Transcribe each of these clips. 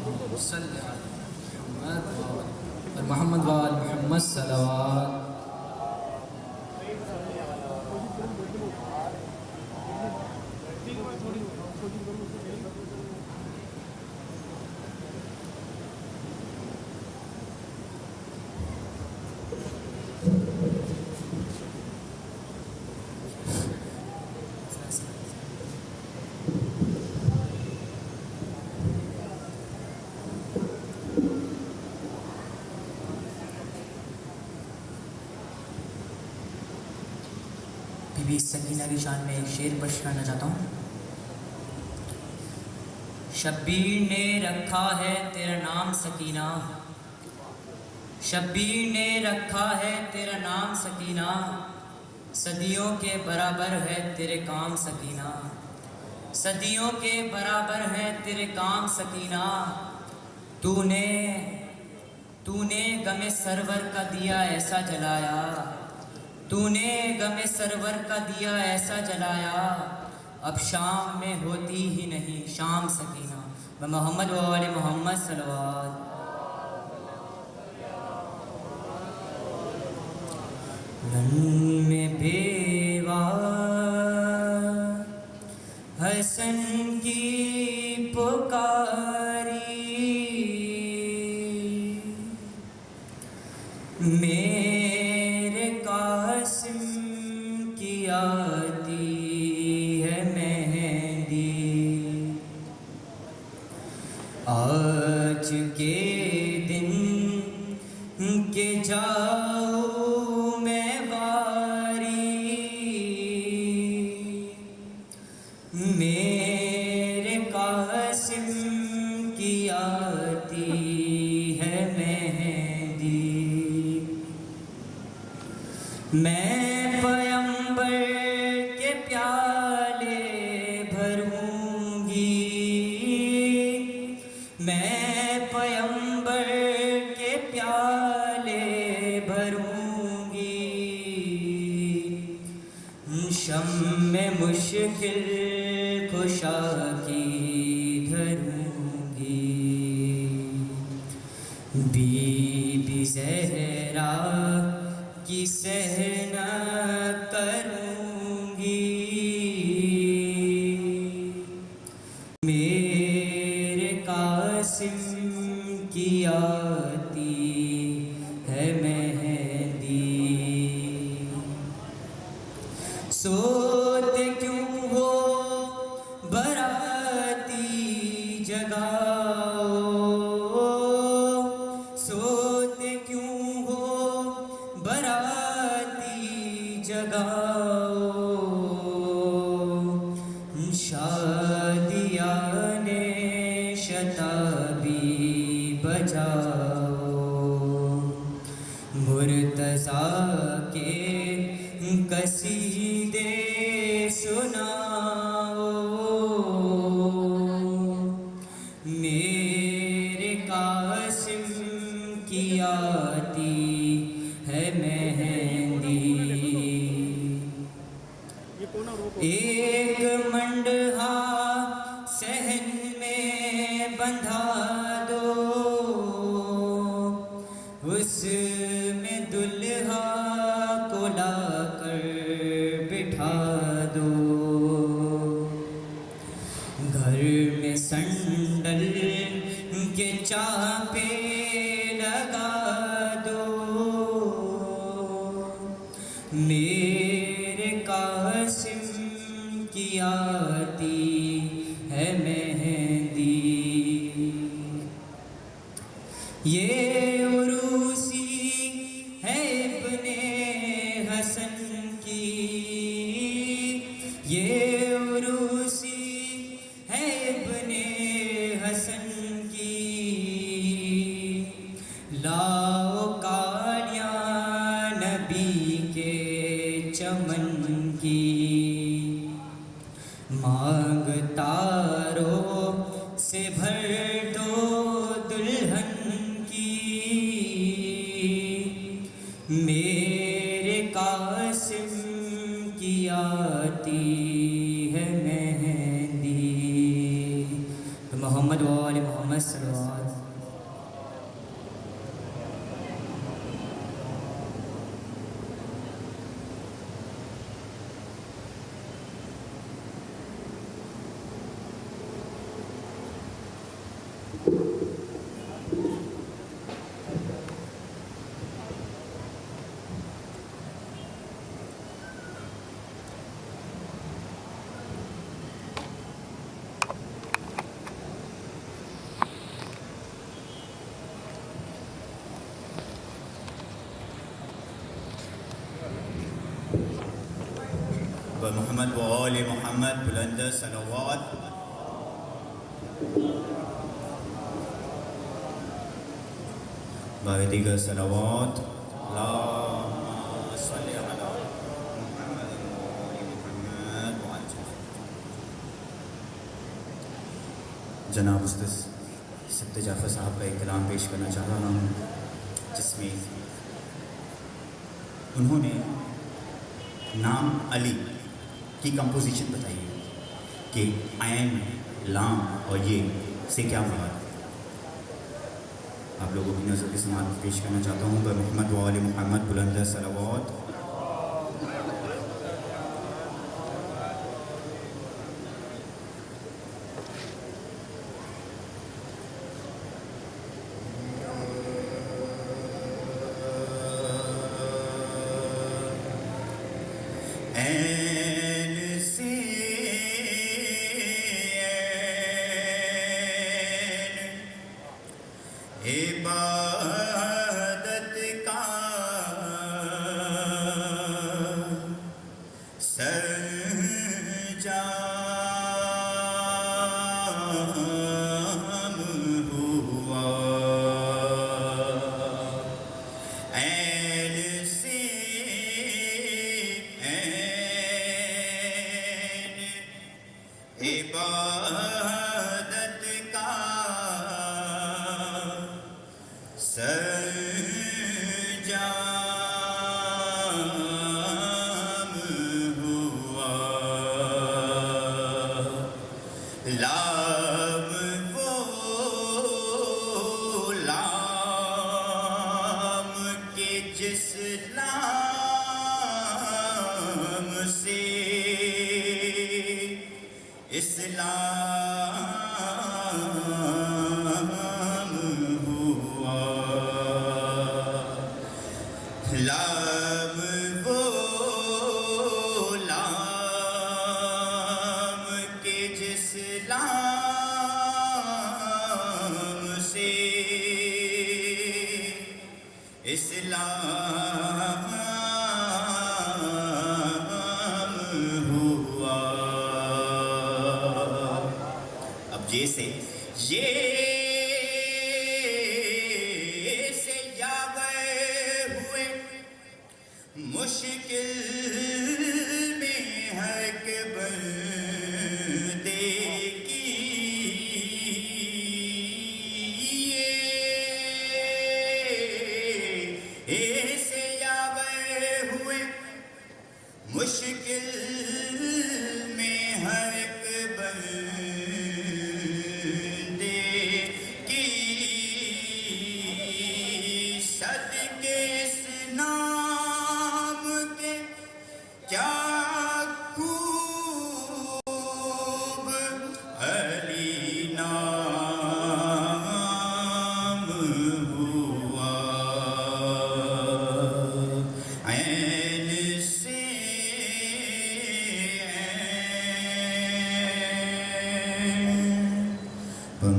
صلی علی محمد اور محمد وآل محمد صلوات. بی بی سکینہ کی شان میں ایک شعر پیش کرنا چاہتا ہوں. شبیر نے رکھا ہے تیرا نام سکینہ، شبیر نے رکھا ہے تیرا نام سکینہ، صدیوں کے برابر ہے تیرے کام سکینہ، صدیوں کے برابر ہے تیرے کام سکینہ. تو نے غم سرور کا دیا ایسا جلایا، تو نے غم سرور کا دیا ایسا جلایا، اب شام میں ہوتی ہی نہیں شام سکینہ. میں محمد و آل محمد صلوات. رن میں بیوہ حسن کی پکاری، میرے قاسم کی آتی ہے مہندی، آج کے دن کے جاؤ میں واری، میرے قاسم کی آتی ہے مہندی. میں پیمبر کے پیالے بھروں گی، میں پیمبر کے پیالے بھروں گی، شمع مشکل کشا کی دھروں گی، بی بی زہرا کی سہنا کروں گی، میرے قاسم کی آتی ہے مہندی. سوتے کیوں ہو براتی جگاؤ، سوتے کیوں ہو براتی جگاؤ، شادیان شتابی بجاؤ، مرتضیٰ کے قصیدے سناؤ، میرے قاسم کی آتی ہے مہندی. ایک منڈہا صحن میں بندھا دو، اس میں دلہا کو لا کر بٹھا دو، گھر میں سنڈل کے چاپے لگا دو، میرے قاسم کی آتی ہے مہندی. یہ عروسی ہے ابن حسن کی، یہ عروسی ہے ابن حسن کی، لاؤ کالیاں نبی کے چمن کی، مانگ تاروں سے بھر دو دلہن کی، صلوات. محمد و آل محمد بلند صلوات. باقی دیگر صلوات. اللهم صل علی محمد و آل محمد و عجل. جناب استاذ سبت جعفر صاحب کا ایک کلام پیش کرنا چاہ رہا ہوں، جس میں انہوں نے نام علی کی کمپوزیشن بتائی ہے کہ عین، لام اور یہ سے کیا مراد. آپ لوگوں کی نظر کے سماعت پیش کرنا چاہتا ہوں بر محمد و آل محمد بلند صلوات.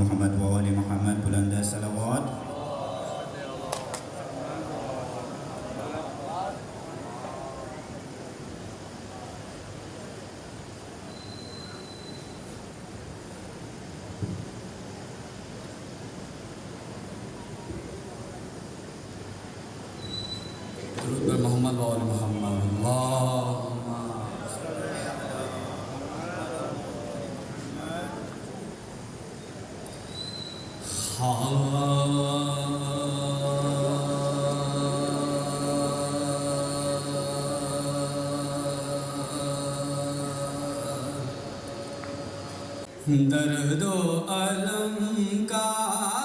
محمد و آل محمد. درد و علم کا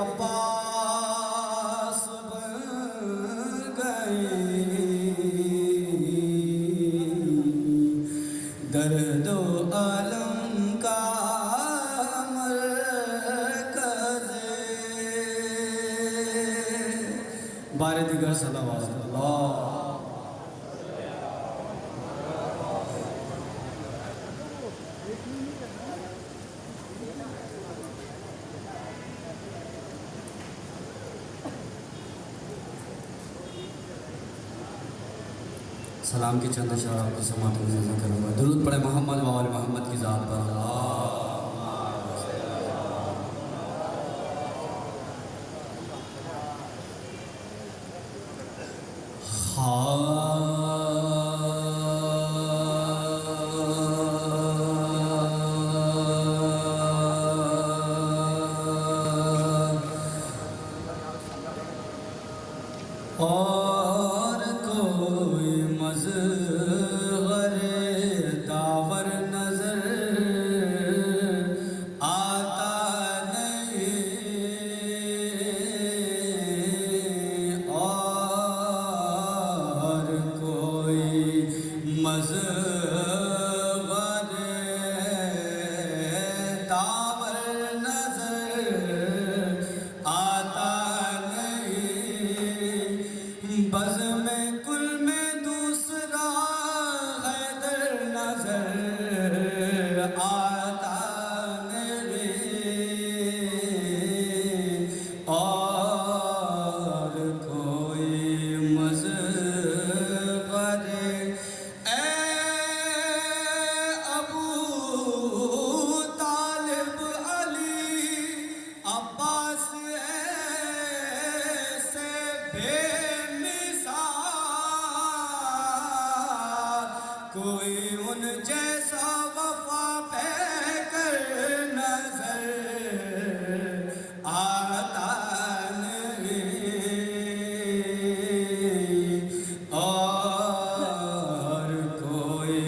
عباس بن گئے درد و علم کا مرکز بار دیگر صلوات اللہ سلام کی چند اشعار آپ کی سماعت میں نظر کروں گا. درود پڑھے محمد و آل محمد کی ذات پر. اور کوئی مظہر داور نظر آتا نہیں اور کوئی مظہر داور نظر آتا بز میں کل میں دوسرا حیدر نظر آتا نہیں اور کوئی مظہر اے ابو طالب علی عباس ایسے بے کوئی ان جیسا وفا پہ کر نظر آتا نہیں اور کوئی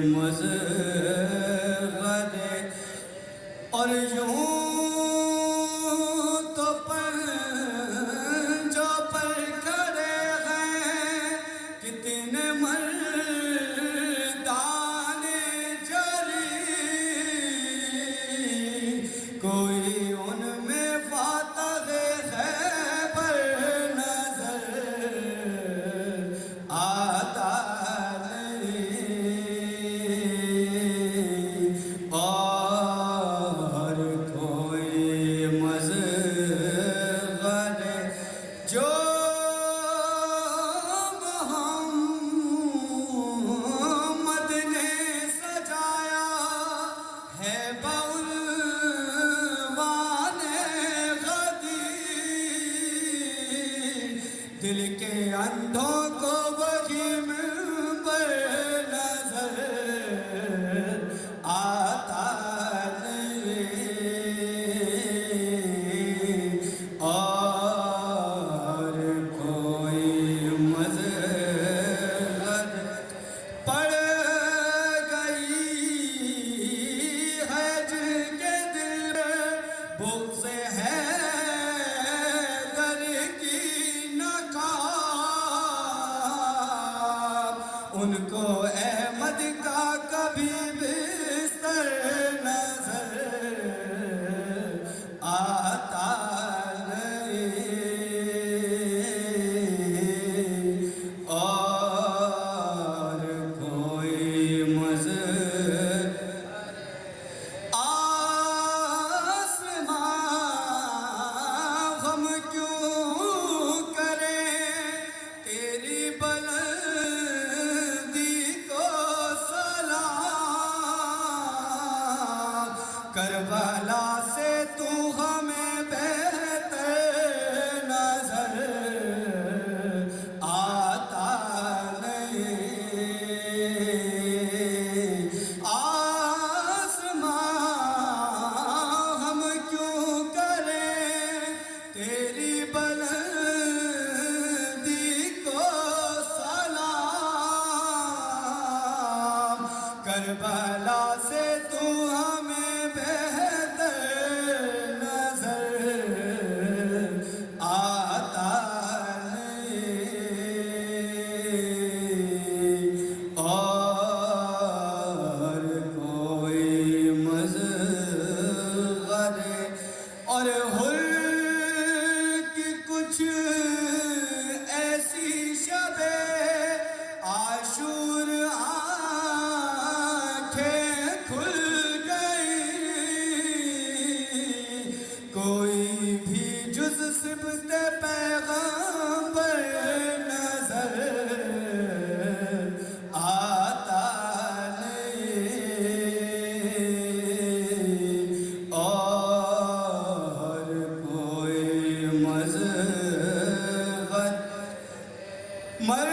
مظہر اور یوں تو جو پر کھڑے ہیں کتنے کوئی ان میں فاتح خیبر نظر آتا نہیں اور کوئی مظہر جو محمد نے سجایا ہے دل کے اندھوں کو وہی منبر نظر آتا نہیں اور کوئی مظہر پڑ گئی ہے جن کے دل بغض ہے ان کو احمد کا کبھی بستر نظر آتا نہیں اور کوئی مظہر آسمان غم کیوں کرے تیری کربلا سے تو ہمیں بہتر نظر آتا نہیں آسمان ہم کیوں کریں تیری بلندی کو سلام کربلا سے تو ہمیں بہتر نظر کوئی بھی جز صبت پیغمبر نظر آتا نہیں، اور کوئی مذہب مر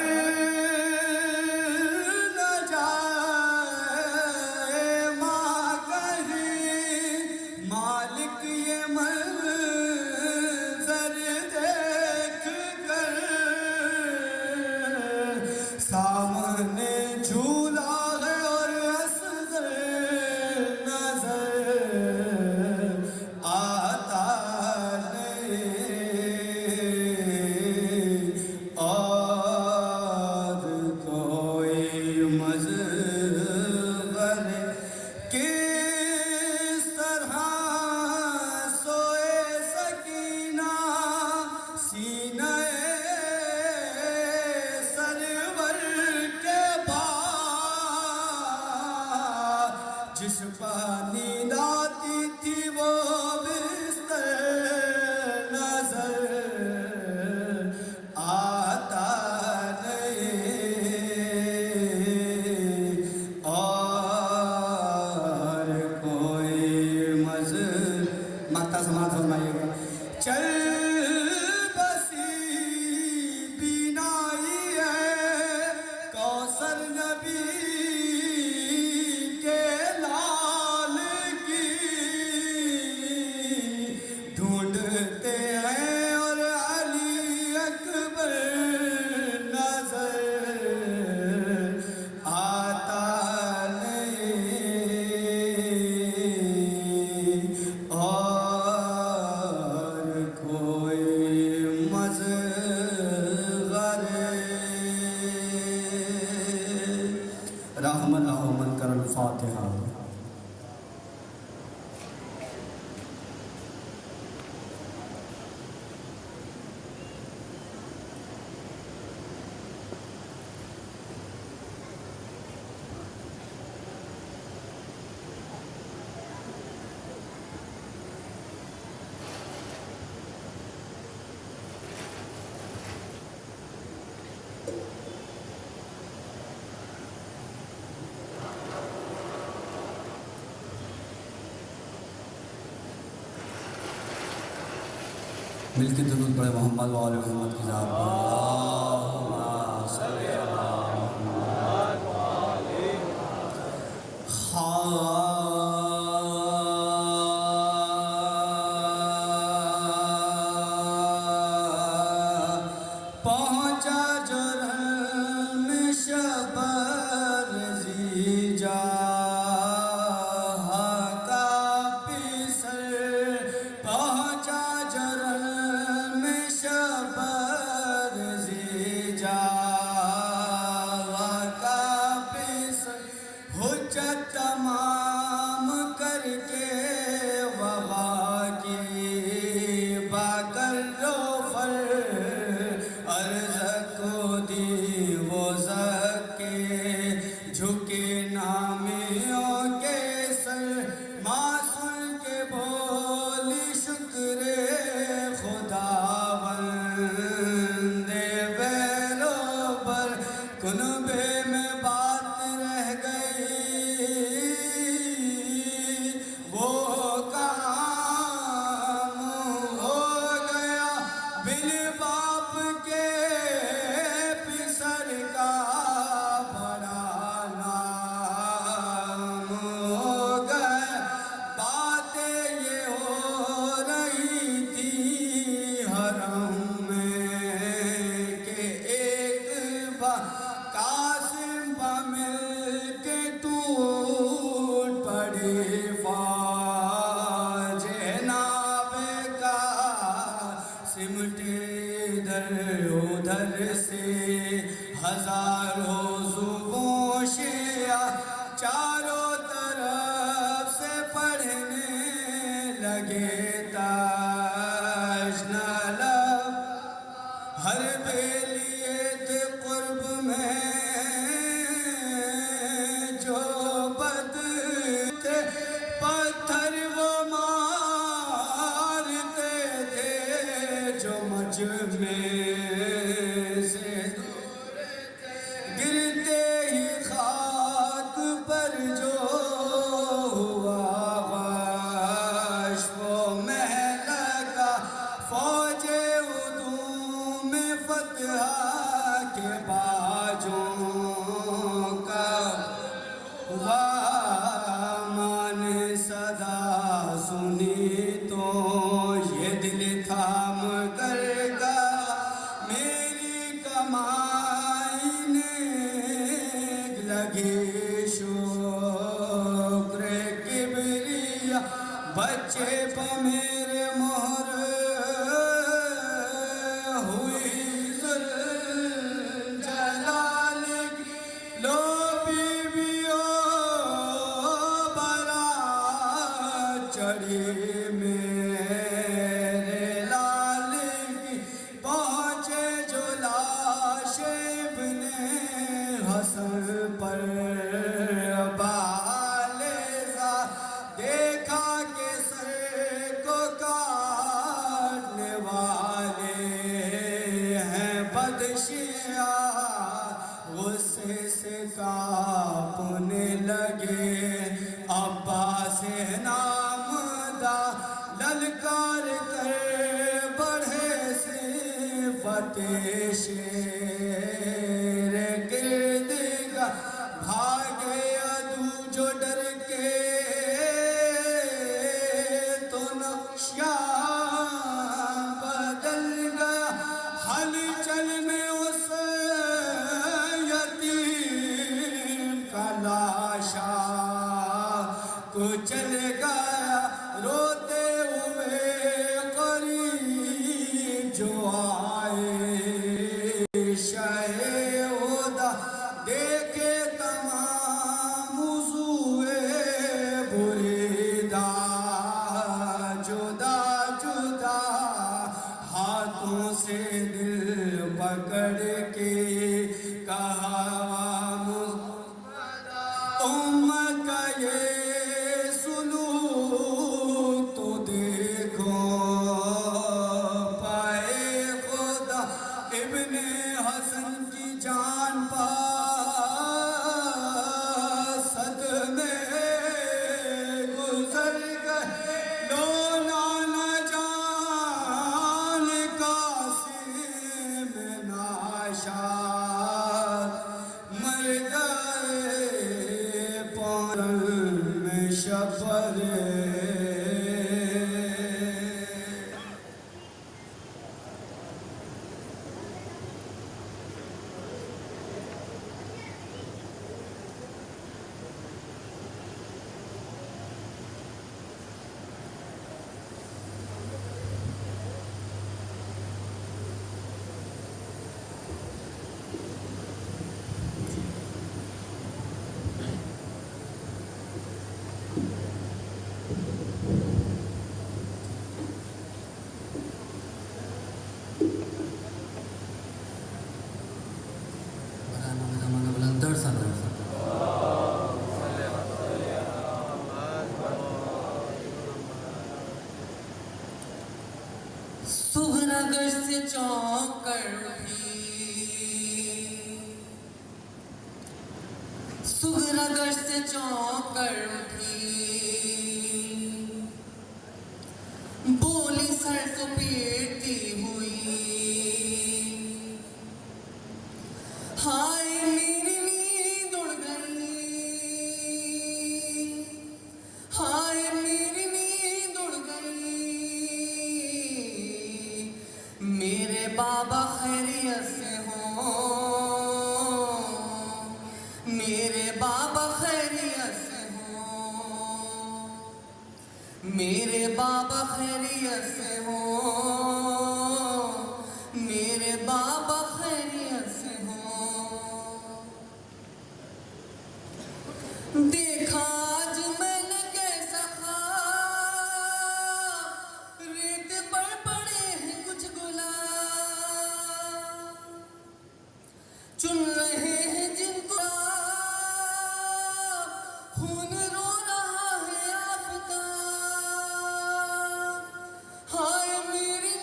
نہ جائے ماں کہیں، مالک یہ منظر دیکھ کر سامنے جھولا ہے اور اصغر نظر آتا نہیں، اور کوئی مصغر کس طرح سوئے سکینہ سینہ سرور کے بعد، جس پانی آتی تھی وہ بستر نظر آتا نہیں، اور کوئی مقطع سماعت فرمائیے گا۔ چل بسی بینائی ہے کوثر نبی کے لال کی، ڈھونڈتے ہیں اور علی اکبر نظر آتا نہیں، اور کوئی مصغر رحم اللہ من کر الفاتحہ۔ مل کے درود پڑھے محمد و آل محمد کی ذات پر۔ اللہم صلی علی محمد و آل پہنچا جرم شبر زیجا پہنچا جرم شبر زیجا حجت تمام کر کے وغا کی باکر رو فر عرض کو دی وہ زکے جھکے نامیوں کے سر ماں سن کے بولی شکر خداوند بیرو بر کنبے میں بات رہ گئی، وہ کام ہو گیا بن باپ کے پسر کا بڑا نام ہو گیا۔ باتیں یہ ہو رہی تھی حرم میں کہ ایک بار قاسم با مل کے ٹوٹ پڑی فوج نابے کا، سمٹے ادھر ادھر سے ہزاروں زبوں شیعہ چاروں طرف سے پڑھنے لگے تاشنا لب، ہر بیلیے تھے قرب میں جو بد تھے، پتھر وہ مار میں سے گرتے ہی خاک پر جو ہوا غش وہ مہلکا فوج عدو میں فتح کے باجوں کا ہوا مان صدا سنی تو یہ دل تھام کر گا میری کمائی نے لگی شکر کبریا بچے پہ میرے مہر ہوئی ذوالجلال کی لو بیویوں برات چڑھی میرے لال کی پہنچے جو لاش ابن حسن پر بالزا دیکھا کہ سر کو کاٹنے والے ہیں بدشیاں غصے سے کانپنے لگے عباس نام دا للکار کر بڑھے صفت شیر گردگا بھاگے عدو جو ڈر کے تو نقشہ بدل گیا ہلچل میں اس یتیم کا لاشا کچل گیا روتے ہوئے قریب جو آئے شہودہ دیکھے تمام وضوئے بریدہ جدا جدا ہاتھوں سے دل پکڑ کے کہا امت کا یہ سلوک تو دیکھو پائے خدا ابن حسن کی جان پا صدمے گزر گئے لو نانا جان قاسم ناشاد مر گئے پورن میں شبرے صبح سے چونک کر اٹھی صبح سے چونک کر اٹھی بولی سر کو پیٹتی ہوئی ہائے میری نیند اڑ گئی ہائے میری نیند اڑ گئی میرے بابا خیریت سے ہوں میرے بابا خیریت سے ہوں میرے بابا خیریت سے ہوں میرے بابا خیریت سے ہوں دیکھا آج میں نے کیسا خواب ریت پر پڑے ہیں کچھ گلاب چن رہے ہیں جن کو خون رو رہا ہے آفتاب ہائے میری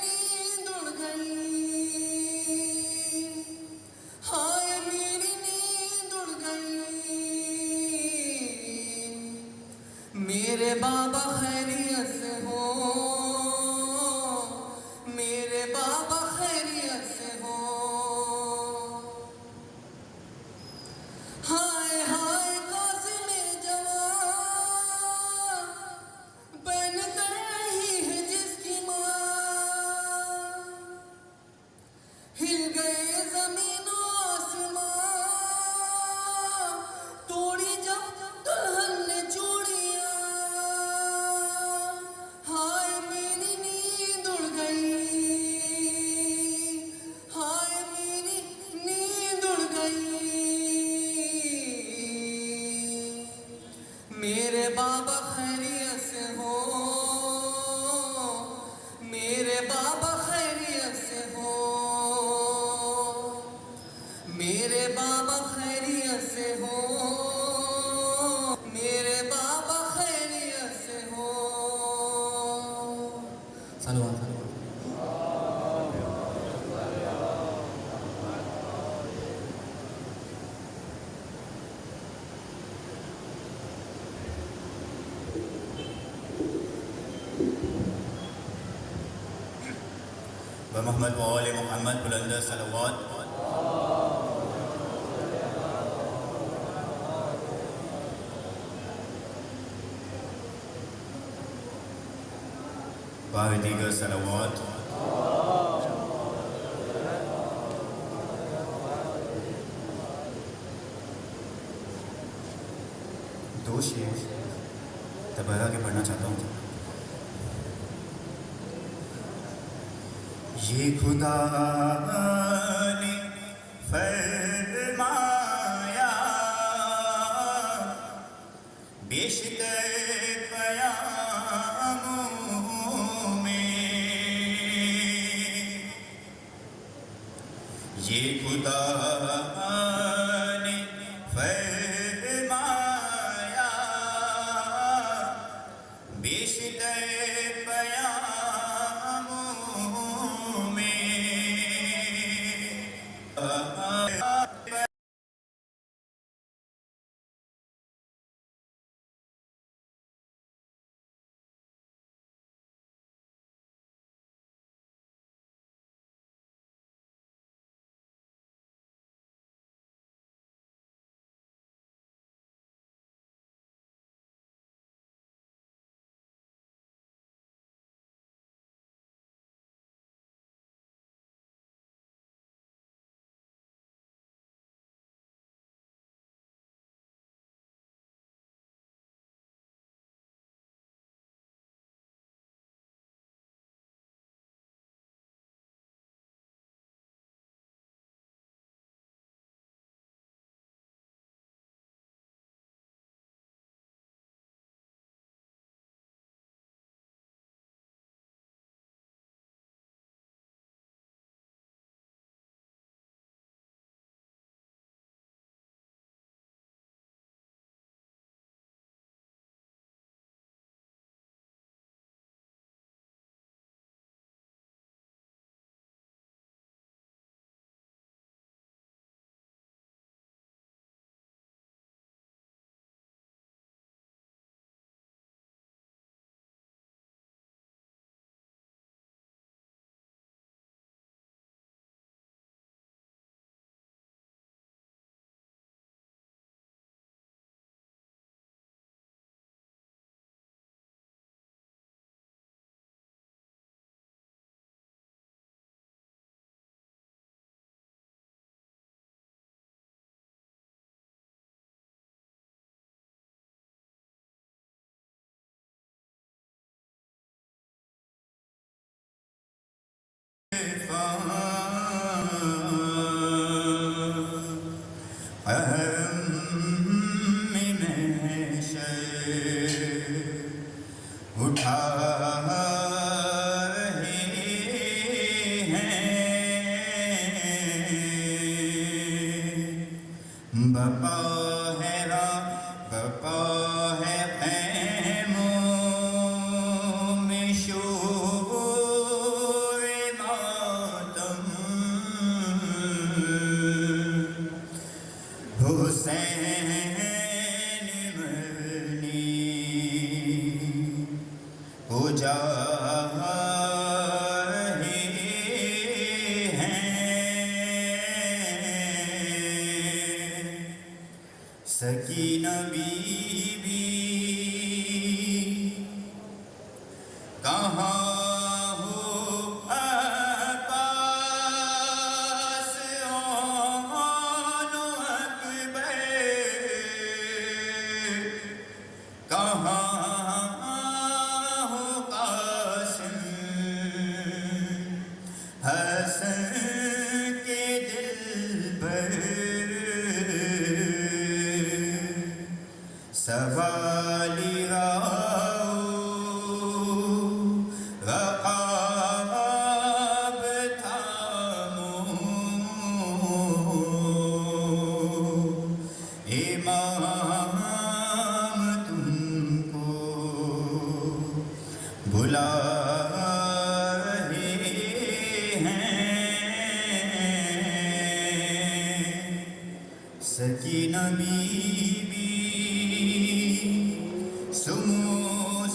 بابا خیریت سے ہو، میرے بابا خیریت سے ہو، میرے بابا خیریت سے ہو. صلوات محمد و آل محمد بلند صلوات. و دیگر صلوات. دو شعر تبارہ کے پڑھنا چاہتا ہوں. یہ خدا نے فرمایا بیشتر پیاموں میں، یہ خدا نے فرمایا بیشتر پیاموں میں. اٹھا رہے ہیں بپا ہے بپا ہے خیموں میں شور ماتم حسین ہو جا رہے ہیں سکینہ بی بی کہاں ہو عباس آن اکبر کہاں رہے ہیں سکینہ بی بی سمو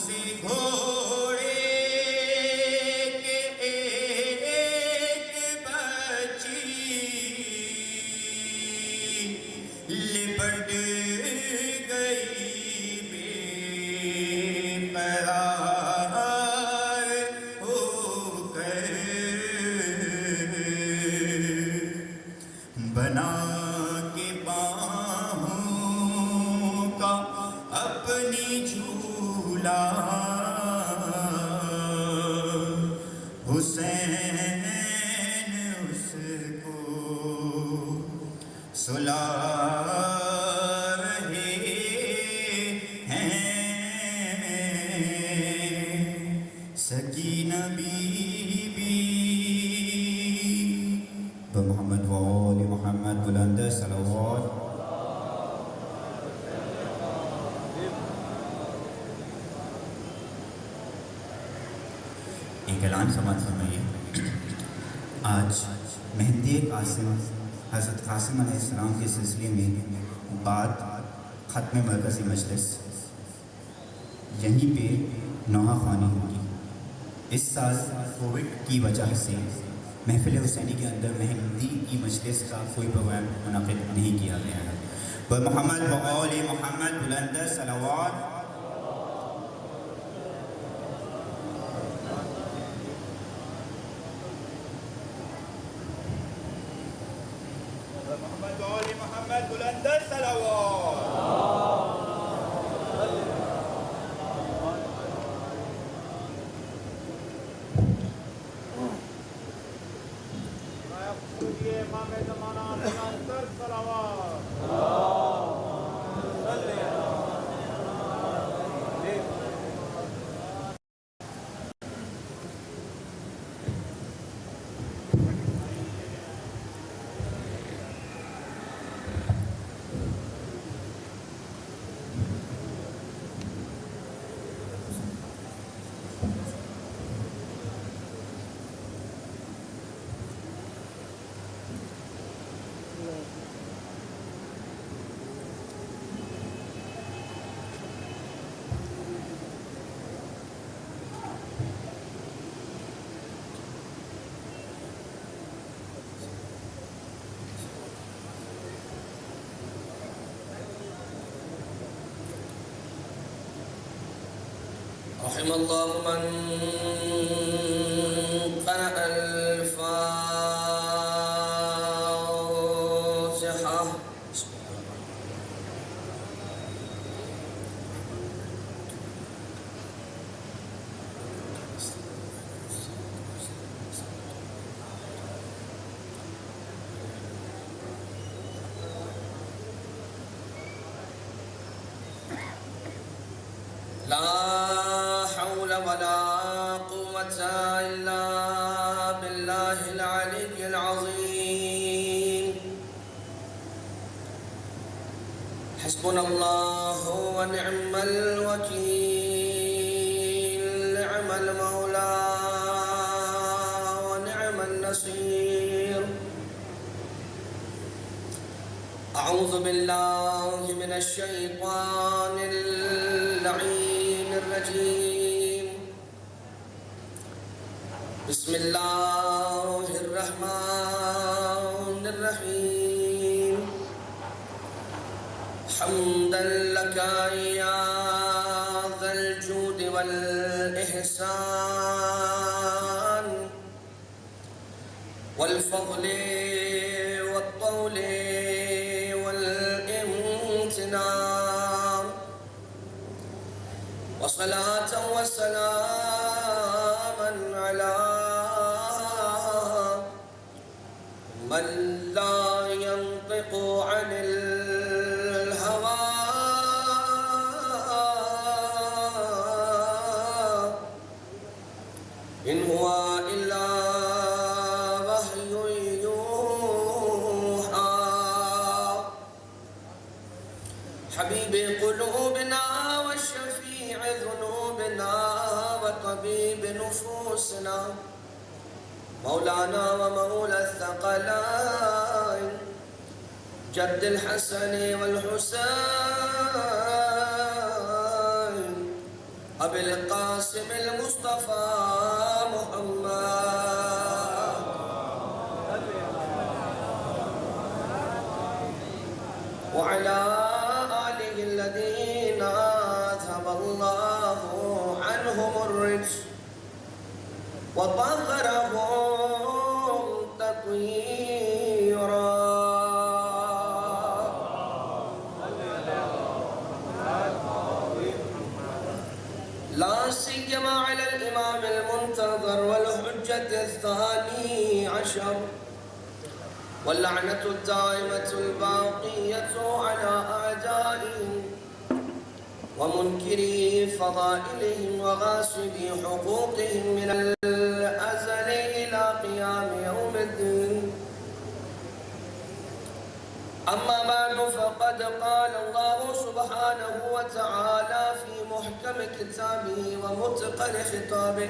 سے گھوڑے کے ایک بچی لپٹ گئی بے قرار ہو کر بنا کے باہوں کا اپنی جھولا حسین اس کو سلا رہے ہیں سکینہ بی بی بمحمد وآل محمد بلند صلوات ایک اعلان سماعت فرمائیے آج مہدی قاسم حضرت قاسم علیہ السلام کے سلسلے میں بعد ختم مرکزی مجلس یہیں پہ نوحہ خوانی ہوگی اس سال کووڈ کی وجہ سے محفل حسینی کے اندر مہندی کی مجلس کا کوئی پروگرام منعقد نہیں کیا گیا ہے محمد وآل محمد بلند صلوات محمد وآل محمد بلند صلوات امام زمانہ بلند صلوات رحم الله من قرأ الفاتحة لا حول ولا قوة إلا بالله العلي العظيم حسبنا الله ونعم الوكيل نعم المولى ونعم النصير أعوذ بالله من الشيطان اللعين الرجيم بسم الله الرحمن الرحيم حمدا لك يا ذا الجود والإحسان والفضل والطول والامتنان وصلاة وسلاما على من لا ينطق عن الهوى إن هو إلا وحي يوحى حبيب قلوبنا وشفيع ذنوبنا وطبيب نفوسنا نفوسنا مولانا ومولى الثقلين جد الحسن والحسين أبي القاسم المصطفى محمد وعلى آله الذين أذهب الله عنهم الرجس وطهرهم تطهيرا. لا سيما على الإمام المنتظر والحجة الثاني عشر واللعنة الدائمة الباقية على أعدائهم ومنكري فضائلهم وغاصبي حقوقهم من الأزل إلى قيام يوم الدين. أما بعد فقد قال الله سبحانه وتعالى في محكم كتابه ومتقن خطابه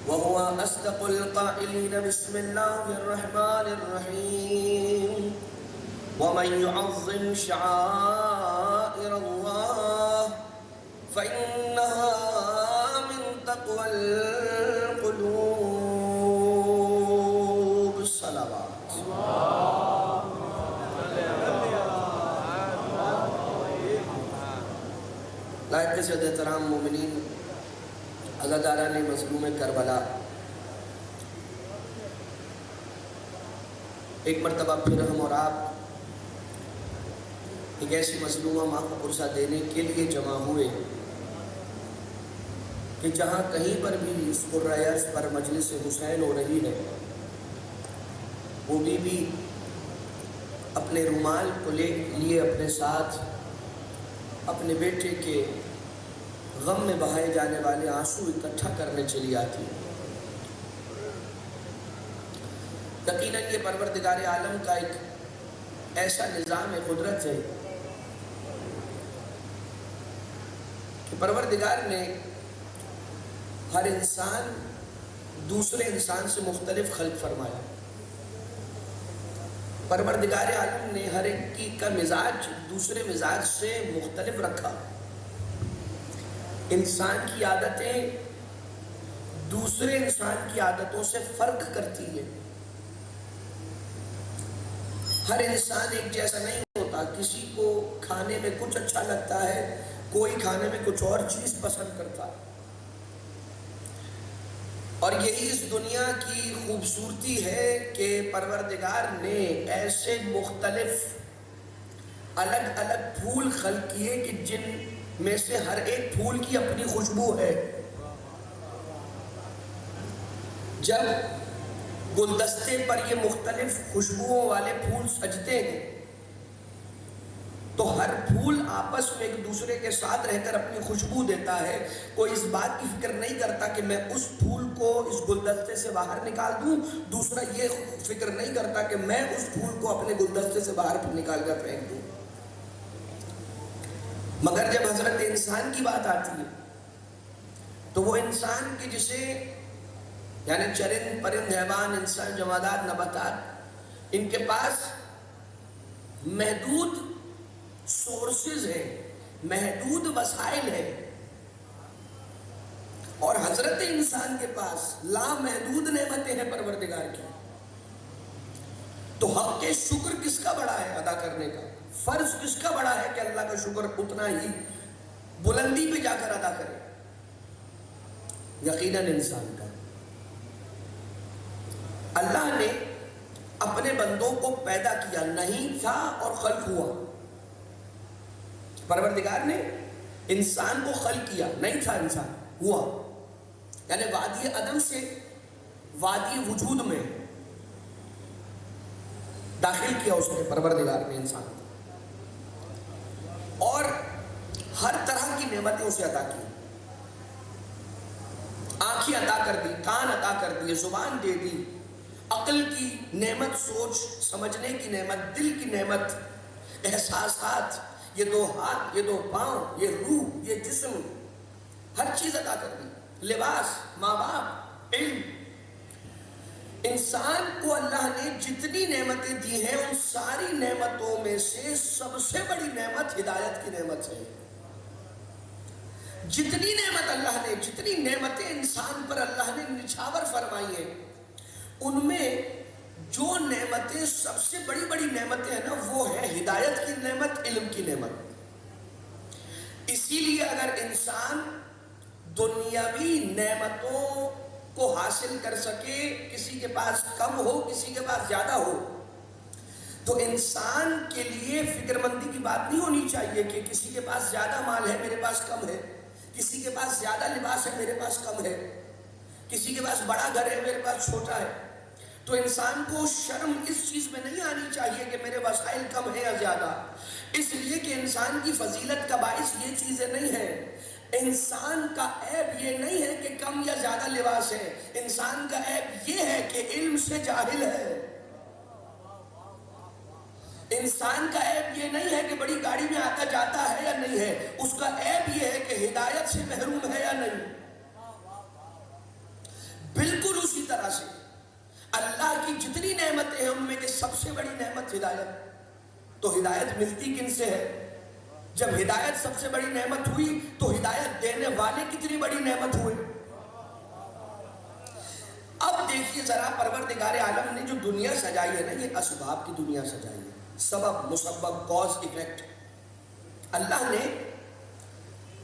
وهو أصدق القائلين بسم الله الرحمن الرحيم ومن يعظم شعائر الله فإنها من تقوى القلوب. الصلوات. لائق عزت احترام مومنین، عزاداران مظلوم کربلا، ایک مرتبہ پھر ہم اور آپ ایک ایسی مظلومہ ماں کو پرسہ دینے کے لیے جمع ہوئے کہ جہاں کہیں پر بھی اس قرآن پر مجلس حسین ہو رہی ہے وہ بھی اپنے رومال کو لیے اپنے ساتھ اپنے بیٹے کے غم میں بہائے جانے والے آنسو اکٹھا کرنے چلی آتی ہے. یقیناً یہ پروردگار عالم کا ایک ایسا نظام قدرت ہے کہ پروردگار نے ہر انسان دوسرے انسان سے مختلف خلق فرمایا. پروردگار عالم نے ہر ایک کا مزاج دوسرے مزاج سے مختلف رکھا. انسان کی عادتیں دوسرے انسان کی عادتوں سے فرق کرتی ہے. ہر انسان ایک جیسا نہیں ہوتا. کسی کو کھانے میں کچھ اچھا لگتا ہے، کوئی کھانے میں کچھ اور چیز پسند کرتا ہے. اور یہی اس دنیا کی خوبصورتی ہے کہ پروردگار نے ایسے مختلف الگ الگ پھول خلق کیے کہ جن میں سے ہر ایک پھول کی اپنی خوشبو ہے. جب گلدستے پر یہ مختلف خوشبوؤں والے پھول سجتے ہیں تو ہر پھول آپس میں ایک دوسرے کے ساتھ رہ کر اپنی خوشبو دیتا ہے. کوئی اس بات کی فکر نہیں کرتا کہ میں اس پھول کو اس گلدستے سے باہر نکال دوں، دوسرا یہ فکر نہیں کرتا کہ میں اس پھول کو اپنے گلدستے سے باہر نکال کر پھینک دوں. مگر جب حضرت انسان کی بات آتی ہے تو وہ انسان کی جسے یعنی چرند پرند حیوان انسان جمادات نباتات ان کے پاس محدود سورسز ہیں، محدود وسائل ہیں، اور حضرت انسان کے پاس لامحدود نعمتیں ہیں پروردگار کی. تو حق کے شکر کس کا بڑا ہے ادا کرنے کا؟ فرض کس کا بڑا ہے کہ اللہ کا شکر اتنا ہی بلندی پہ جا کر ادا کرے؟ یقیناً انسان کا. اللہ نے اپنے بندوں کو پیدا کیا، نہیں تھا اور خلق ہوا. پروردگار نے انسان کو خلق کیا، نہیں تھا انسان، ہوا. یعنی وادی عدم سے وادی وجود میں داخل کیا اس نے پروردگار نے انسان کو، اور ہر طرح کی نعمتیں اسے عطا کی. آنکھیں عطا کر دی، کان عطا کر دی، زبان دے دی، عقل کی نعمت، سوچ سمجھنے کی نعمت، دل کی نعمت، احساسات، یہ دو ہاتھ، یہ دو پاؤں، یہ روح، یہ جسم، ہر چیز عطا کر دی. لباس، ماں باپ، علم. انسان کو اللہ نے جتنی نعمتیں دی ہیں ان ساری نعمتوں میں سے سب سے بڑی نعمت ہدایت کی نعمت ہے. جتنی نعمت اللہ نے، جتنی نعمتیں انسان پر اللہ نے نچھاور فرمائی ہیں، ان میں جو نعمتیں سب سے بڑی بڑی نعمتیں ہیں نا، وہ ہے ہدایت کی نعمت، علم کی نعمت. اسی لیے اگر انسان دنیاوی نعمتوں کو حاصل کر سکے، کسی کے پاس کم ہو کسی کے پاس زیادہ ہو، تو انسان کے لیے فکر مندی کی بات نہیں ہونی چاہیے کہ کسی کے پاس زیادہ مال ہے میرے پاس کم ہے، کسی کے پاس زیادہ لباس ہے میرے پاس کم ہے، کسی کے پاس بڑا گھر ہے میرے پاس چھوٹا ہے. تو انسان کو شرم اس چیز میں نہیں آنی چاہیے کہ میرے وسائل کم ہے یا زیادہ، اس لیے کہ انسان کی فضیلت کا باعث یہ چیزیں نہیں ہیں. انسان کا عیب یہ نہیں ہے کہ کم یا زیادہ لباس ہے، انسان کا عیب یہ ہے کہ علم سے جاہل ہے. انسان کا عیب یہ نہیں ہے کہ بڑی گاڑی میں آتا جاتا ہے یا نہیں ہے، اس کا عیب یہ ہے کہ ہدایت سے محروم ہے یا نہیں. بالکل اسی طرح سے اللہ کی جتنی نعمتیں ہیں ان میں کہ سب سے بڑی نعمت ہدایت. تو ہدایت ملتی کن سے ہے؟ جب ہدایت سب سے بڑی نعمت ہوئی تو ہدایت دینے والے کتنی بڑی نعمت ہوئے. اب دیکھیے ذرا، پروردگار عالم نے جو دنیا سجائی ہے نا، یہ اسباب کی دنیا سجائی ہے، سبب مسبب کاز ایفیکٹ. اللہ نے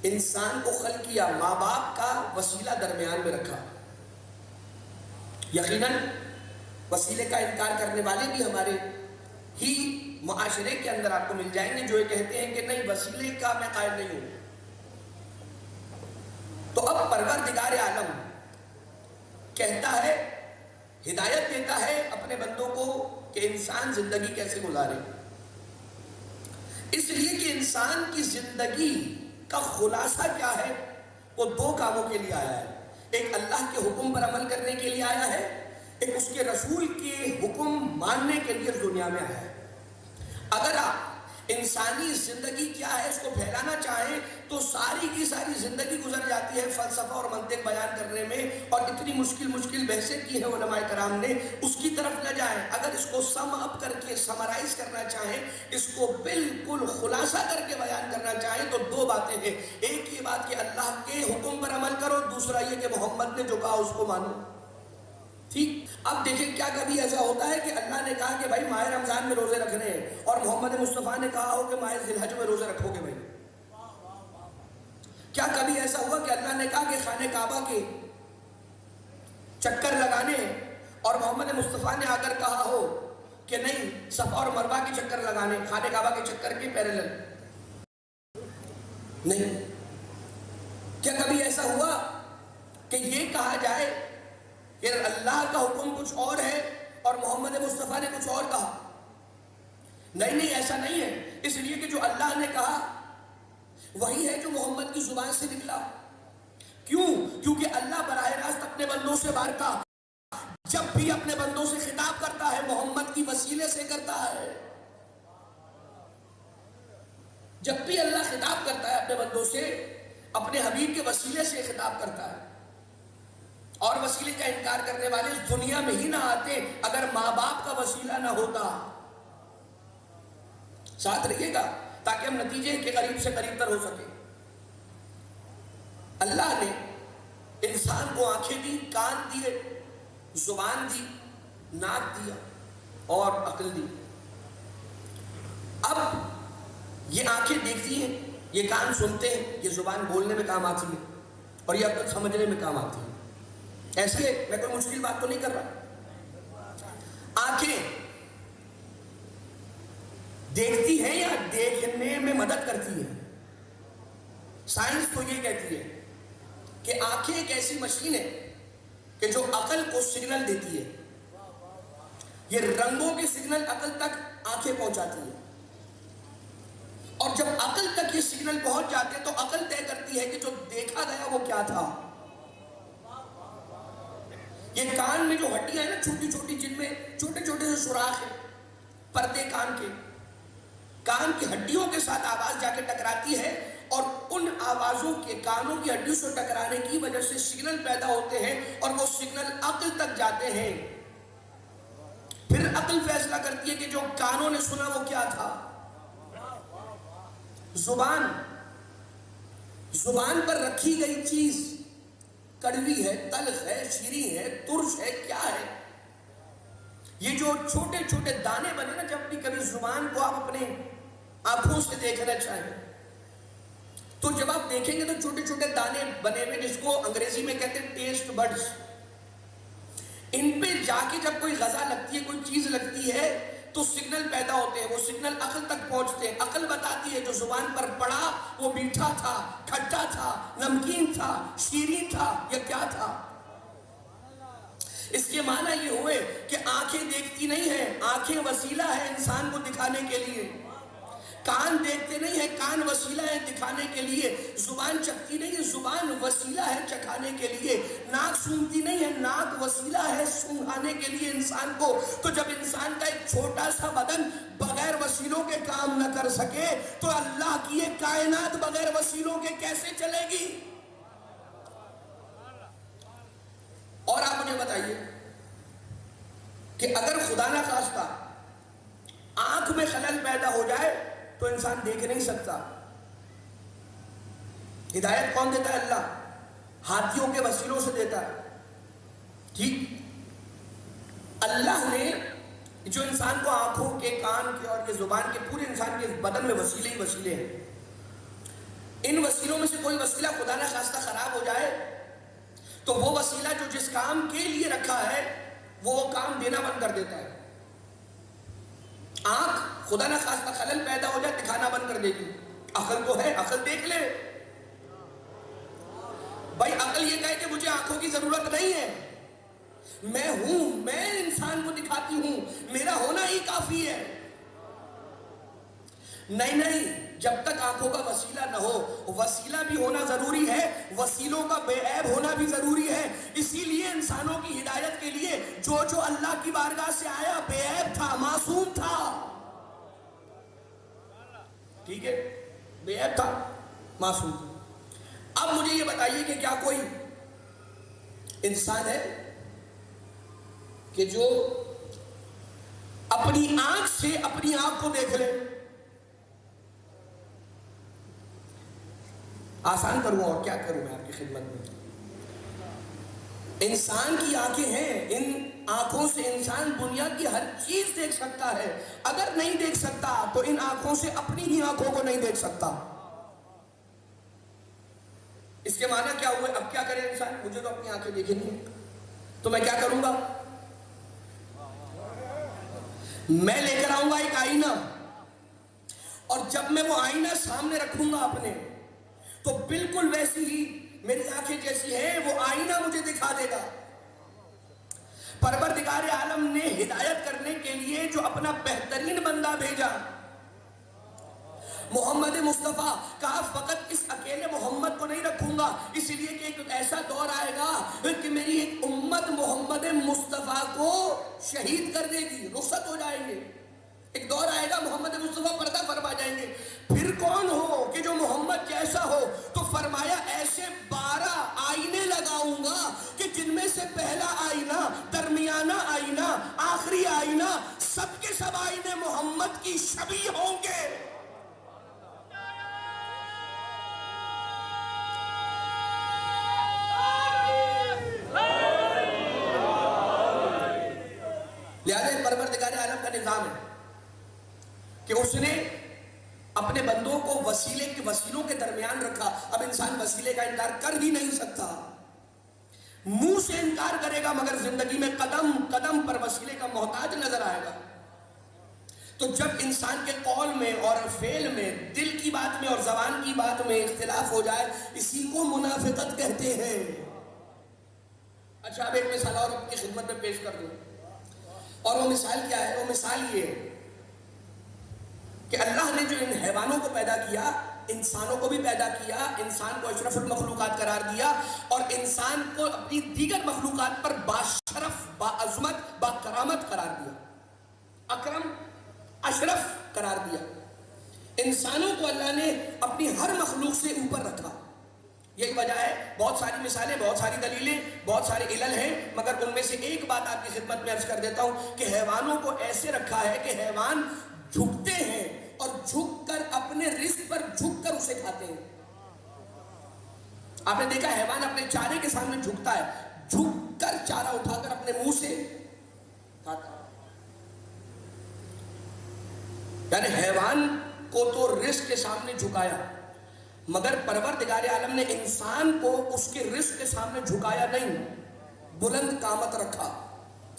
انسان کو خلق کیا، ماں باپ کا وسیلہ درمیان میں رکھا. یقیناً وسیلے کا انکار کرنے والے بھی ہمارے ہی معاشرے کے اندر آپ کو مل جائیں گے جو یہ کہتے ہیں کہ نہیں وسیلے کا میں قائل نہیں ہوں. تو اب پروردگار عالم کہتا ہے، ہدایت دیتا ہے اپنے بندوں کو کہ انسان زندگی کیسے گزارے. اس لیے کہ انسان کی زندگی کا خلاصہ کیا ہے، وہ دو کاموں کے لیے آیا ہے. ایک اللہ کے حکم پر عمل کرنے کے لیے آیا ہے، ایک اس کے رسول کے حکم ماننے کے لیے دنیا میں آیا ہے. اگر آپ انسانی زندگی کیا ہے اس کو پھیلانا چاہیں تو ساری کی ساری زندگی گزر جاتی ہے فلسفہ اور منطق بیان کرنے میں، اور اتنی مشکل بحثیں کی ہیں علماء کرام نے، اس کی طرف نہ جائیں. اگر اس کو سم اپ کر کے سمرائز کرنا چاہیں، اس کو بالکل خلاصہ کر کے بیان کرنا چاہیں تو دو باتیں ہیں. ایک یہ بات کہ اللہ کے حکم پر عمل کرو، دوسرا یہ کہ محمد نے جو کہا اس کو مانو. ٹھیک. اب دیکھیں کیا کبھی ایسا ہوتا ہے کہ اللہ نے کہا کہ بھائی ماہ رمضان میں روزے رکھنے ہیں اور محمد مصطفیٰ نے کہا ہو کہ ماہ ذی الحج میں روزے رکھو گے بھائی؟ کیا کبھی ایسا ہوا کہ اللہ نے کہا کہ خانہ کعبہ کے چکر لگانے اور محمد مصطفیٰ نے آ کر کہا ہو کہ نہیں صفا اور مروہ کے چکر لگانے، خانہ کعبہ کے چکر کے پیرلل؟ نہیں. کیا کبھی ایسا ہوا کہ یہ کہا جائے کہ اللہ کا حکم کچھ اور ہے اور محمد مصطفیٰ نے کچھ اور کہا؟ نہیں، ایسا نہیں ہے. اس لیے کہ جو اللہ نے کہا وہی ہے جو محمد کی زبان سے نکلا. کیوں؟ کیونکہ اللہ براہ راست اپنے بندوں سے وعدہ جب بھی اپنے بندوں سے خطاب کرتا ہے محمد کی وسیلے سے کرتا ہے. جب بھی اللہ خطاب کرتا ہے اپنے بندوں سے اپنے حبیب کے وسیلے سے خطاب کرتا ہے. اور وسیلے کا انکار کرنے والے اس دنیا میں ہی نہ آتے اگر ماں باپ کا وسیلہ نہ ہوتا. ساتھ رہیے گا تاکہ ہم نتیجے کے قریب سے قریب تر ہو سکے. اللہ نے انسان کو آنکھیں دی، کان دیے، زبان دی، ناک دیا اور عقل دی. اب یہ آنکھیں دیکھتی ہیں، یہ کان سنتے ہیں، یہ زبان بولنے میں کام آتی ہے اور یہ عقل سمجھنے میں کام آتی ہے. ایسے میں کوئی مشکل بات تو نہیں کر رہا. آنکھیں دیکھتی ہیں یا دیکھنے میں مدد کرتی ہیں؟ سائنس تو یہ کہتی ہے کہ آنکھیں ایک ایسی مشین ہے کہ جو عقل کو سگنل دیتی ہے. یہ رنگوں کے سگنل عقل تک آنکھیں پہنچاتی ہیں، اور جب عقل تک یہ سگنل پہنچ جاتے ہیں تو عقل طے کرتی ہے کہ جو دیکھا گیا وہ کیا تھا. یہ کان میں جو ہڈیاں ہیں نا چھوٹی چھوٹی، جن میں چھوٹے چھوٹے سے سوراخ ہیں پردے کان کے، کان کی ہڈیوں کے ساتھ آواز جا کے ٹکراتی ہے اور ان آوازوں کے کانوں کی ہڈیوں سے ٹکرانے کی وجہ سے سگنل پیدا ہوتے ہیں اور وہ سگنل عقل تک جاتے ہیں. پھر عقل فیصلہ کرتی ہے کہ جو کانوں نے سنا وہ کیا تھا. زبان پر رکھی گئی چیز کڑوی ہے، تلخ ہے، شیریں ہے، ترش ہے، کیا ہے؟ یہ جو چھوٹے چھوٹے دانے بنے نا، جب بھی کبھی زبان کو آپ اپنے آنکھوں سے دیکھنا چاہیں تو جب آپ دیکھیں گے تو چھوٹے چھوٹے دانے بنے ہوئے، جس کو انگریزی میں کہتے ہیں ٹیسٹ بڈز. ان پہ جا کے جب کوئی غذا لگتی ہے، کوئی چیز لگتی ہے تو سگنل پیدا ہوتے ہیں. وہ سگنل عقل تک پہنچتے ہیں. عقل بتاتی ہے جو زبان پر پڑا وہ میٹھا تھا، کھٹا تھا، نمکین تھا، شیریں تھا یا کیا تھا. اس کے معنی یہ ہوئے کہ آنکھیں دیکھتی نہیں ہیں، آنکھیں وسیلہ ہے انسان کو دکھانے کے لیے. کان دیکھتے نہیں ہیں، کان وسیلہ ہے دکھانے کے لیے. زبان چکھتی نہیں ہے، زبان وسیلہ ہے چکھانے کے لیے. ناک سونگتی نہیں ہے، ناک وسیلہ ہے سونگھانے کے لیے انسان کو. تو جب انسان کا ایک چھوٹا سا بدن بغیر وسیلوں کے کام نہ کر سکے تو اللہ کی یہ کائنات بغیر وسیلوں کے کیسے چلے گی؟ اور آپ مجھے بتائیے کہ اگر خدا نہ خواستہ آنکھ میں خلل پیدا ہو جائے تو انسان دیکھ نہیں سکتا. ہدایت کون دیتا ہے؟ اللہ. ہاتھیوں کے وسیلوں سے دیتا ہے. ٹھیک، اللہ نے جو انسان کو آنکھوں کے، کان کے اور یہ زبان کے، پورے انسان کے بدن میں وسیلے ہی وسیلے ہیں. ان وسیلوں میں سے کوئی وسیلہ خدا نہ خواستہ خراب ہو جائے تو وہ وسیلہ جو جس کام کے لیے رکھا ہے وہ کام دینا بند کر دیتا ہے. آنکھ خدا نہ خواستہ خلل پیدا ہو جائے دکھانا بند کر دے گی. عقل تو ہے، عقل دیکھ لے. بھائی عقل یہ کہے کہ مجھے آنکھوں کی ضرورت نہیں ہے، میں ہوں، میں انسان کو دکھاتی ہوں، میرا ہونا ہی کافی ہے. نہیں، جب تک آنکھوں کا وسیلہ نہ ہو، وسیلہ بھی ہونا ضروری ہے، وسیلوں کا بے عیب ہونا بھی ضروری ہے. اسی لیے انسانوں کی ہدایت کے لیے جو اللہ کی بارگاہ سے آیا بے عیب تھا، معصوم تھا. ٹھیک ہے، بے عیب تھا، معصوم تھا. اب مجھے یہ بتائیے کہ کیا کوئی انسان ہے کہ جو اپنی آنکھ سے اپنی آنکھ کو دیکھ لے؟ آسان کروں اور کیا کروں میں آپ کی خدمت میں. انسان کی آنکھیں ہیں، ان آنکھوں سے انسان دنیا کی ہر چیز دیکھ سکتا ہے. اگر نہیں دیکھ سکتا تو ان آنکھوں سے اپنی ہی آنکھوں کو نہیں دیکھ سکتا. اس کے معنی کیا ہوئے؟ اب کیا کرے انسان؟ مجھے تو اپنی آنکھیں دیکھنی ہے تو میں کیا کروں گا؟ میں لے کر آؤں گا ایک آئینہ، اور جب میں وہ آئینہ سامنے رکھوں گا اپنے تو بالکل ویسی ہی میری آنکھیں جیسی ہیں وہ آئینہ مجھے دکھا دے گا. پروردگار عالم نے ہدایت کرنے کے لیے جو اپنا بہترین بندہ بھیجا، محمد مصطفیٰ، کہا فقط اس اکیلے محمد کو نہیں رکھوں گا، اس لیے کہ ایک ایسا دور آئے گا کہ میری ایک امت محمد مصطفیٰ کو شہید کر دے گی، رخصت ہو جائیں گے. ایک دور آئے گا محمد مصطفیٰ پردہ فرما جائیں گے. پھر کون ہو کہ جو محمد جیسا ہو؟ تو فرمایا ایسے 12 آئینے لگاؤں گا کہ جن میں سے پہلا آئینہ، درمیانہ آئینہ، آخری آئینہ، سب کے سب آئینے محمد کی شبیہ ہوں گے. لہذا پروردگار عالم کا نظام ہے کہ اس نے اپنے بندوں کو وسیلوں کے درمیان رکھا. اب انسان وسیلے کا انکار کر بھی نہیں سکتا، منہ سے انکار کرے گا مگر زندگی میں قدم قدم پر وسیلے کا محتاج نظر آئے گا. تو جب انسان کے قول میں اور فعل میں، دل کی بات میں اور زبان کی بات میں اختلاف ہو جائے، اسی کو منافقت کہتے ہیں. اچھا اب ایک مثال اور آپ کی خدمت میں پیش کر دوں، اور وہ مثال کیا ہے؟ وہ مثال یہ ہے کہ اللہ نے جو ان حیوانوں کو پیدا کیا، انسانوں کو بھی پیدا کیا، انسان کو اشرف المخلوقات قرار دیا اور انسان کو اپنی دیگر مخلوقات پر باشرف، باعظمت، باکرامت قرار دیا، اکرم، اشرف قرار دیا. انسانوں کو اللہ نے اپنی ہر مخلوق سے اوپر رکھا. یہی وجہ ہے، بہت ساری مثالیں، بہت ساری دلیلیں، بہت سارے علل ہیں، مگر ان میں سے ایک بات آپ کی خدمت میں عرض کر دیتا ہوں کہ حیوانوں کو ایسے رکھا ہے کہ حیوان جھکتے ہیں اور جھک کر اپنے رزق پر جھک کر اسے کھاتے ہیں. آپ نے دیکھا حیوان اپنے چارے کے سامنے جھکتا ہے، جھک کر چارہ اٹھا کر اپنے منہ سے کھاتا ہے. یعنی حیوان کو تو رزق کے سامنے جھکایا، مگر پروردگار عالم نے انسان کو اس کے رزق کے سامنے جھکایا نہیں، بلند قامت رکھا،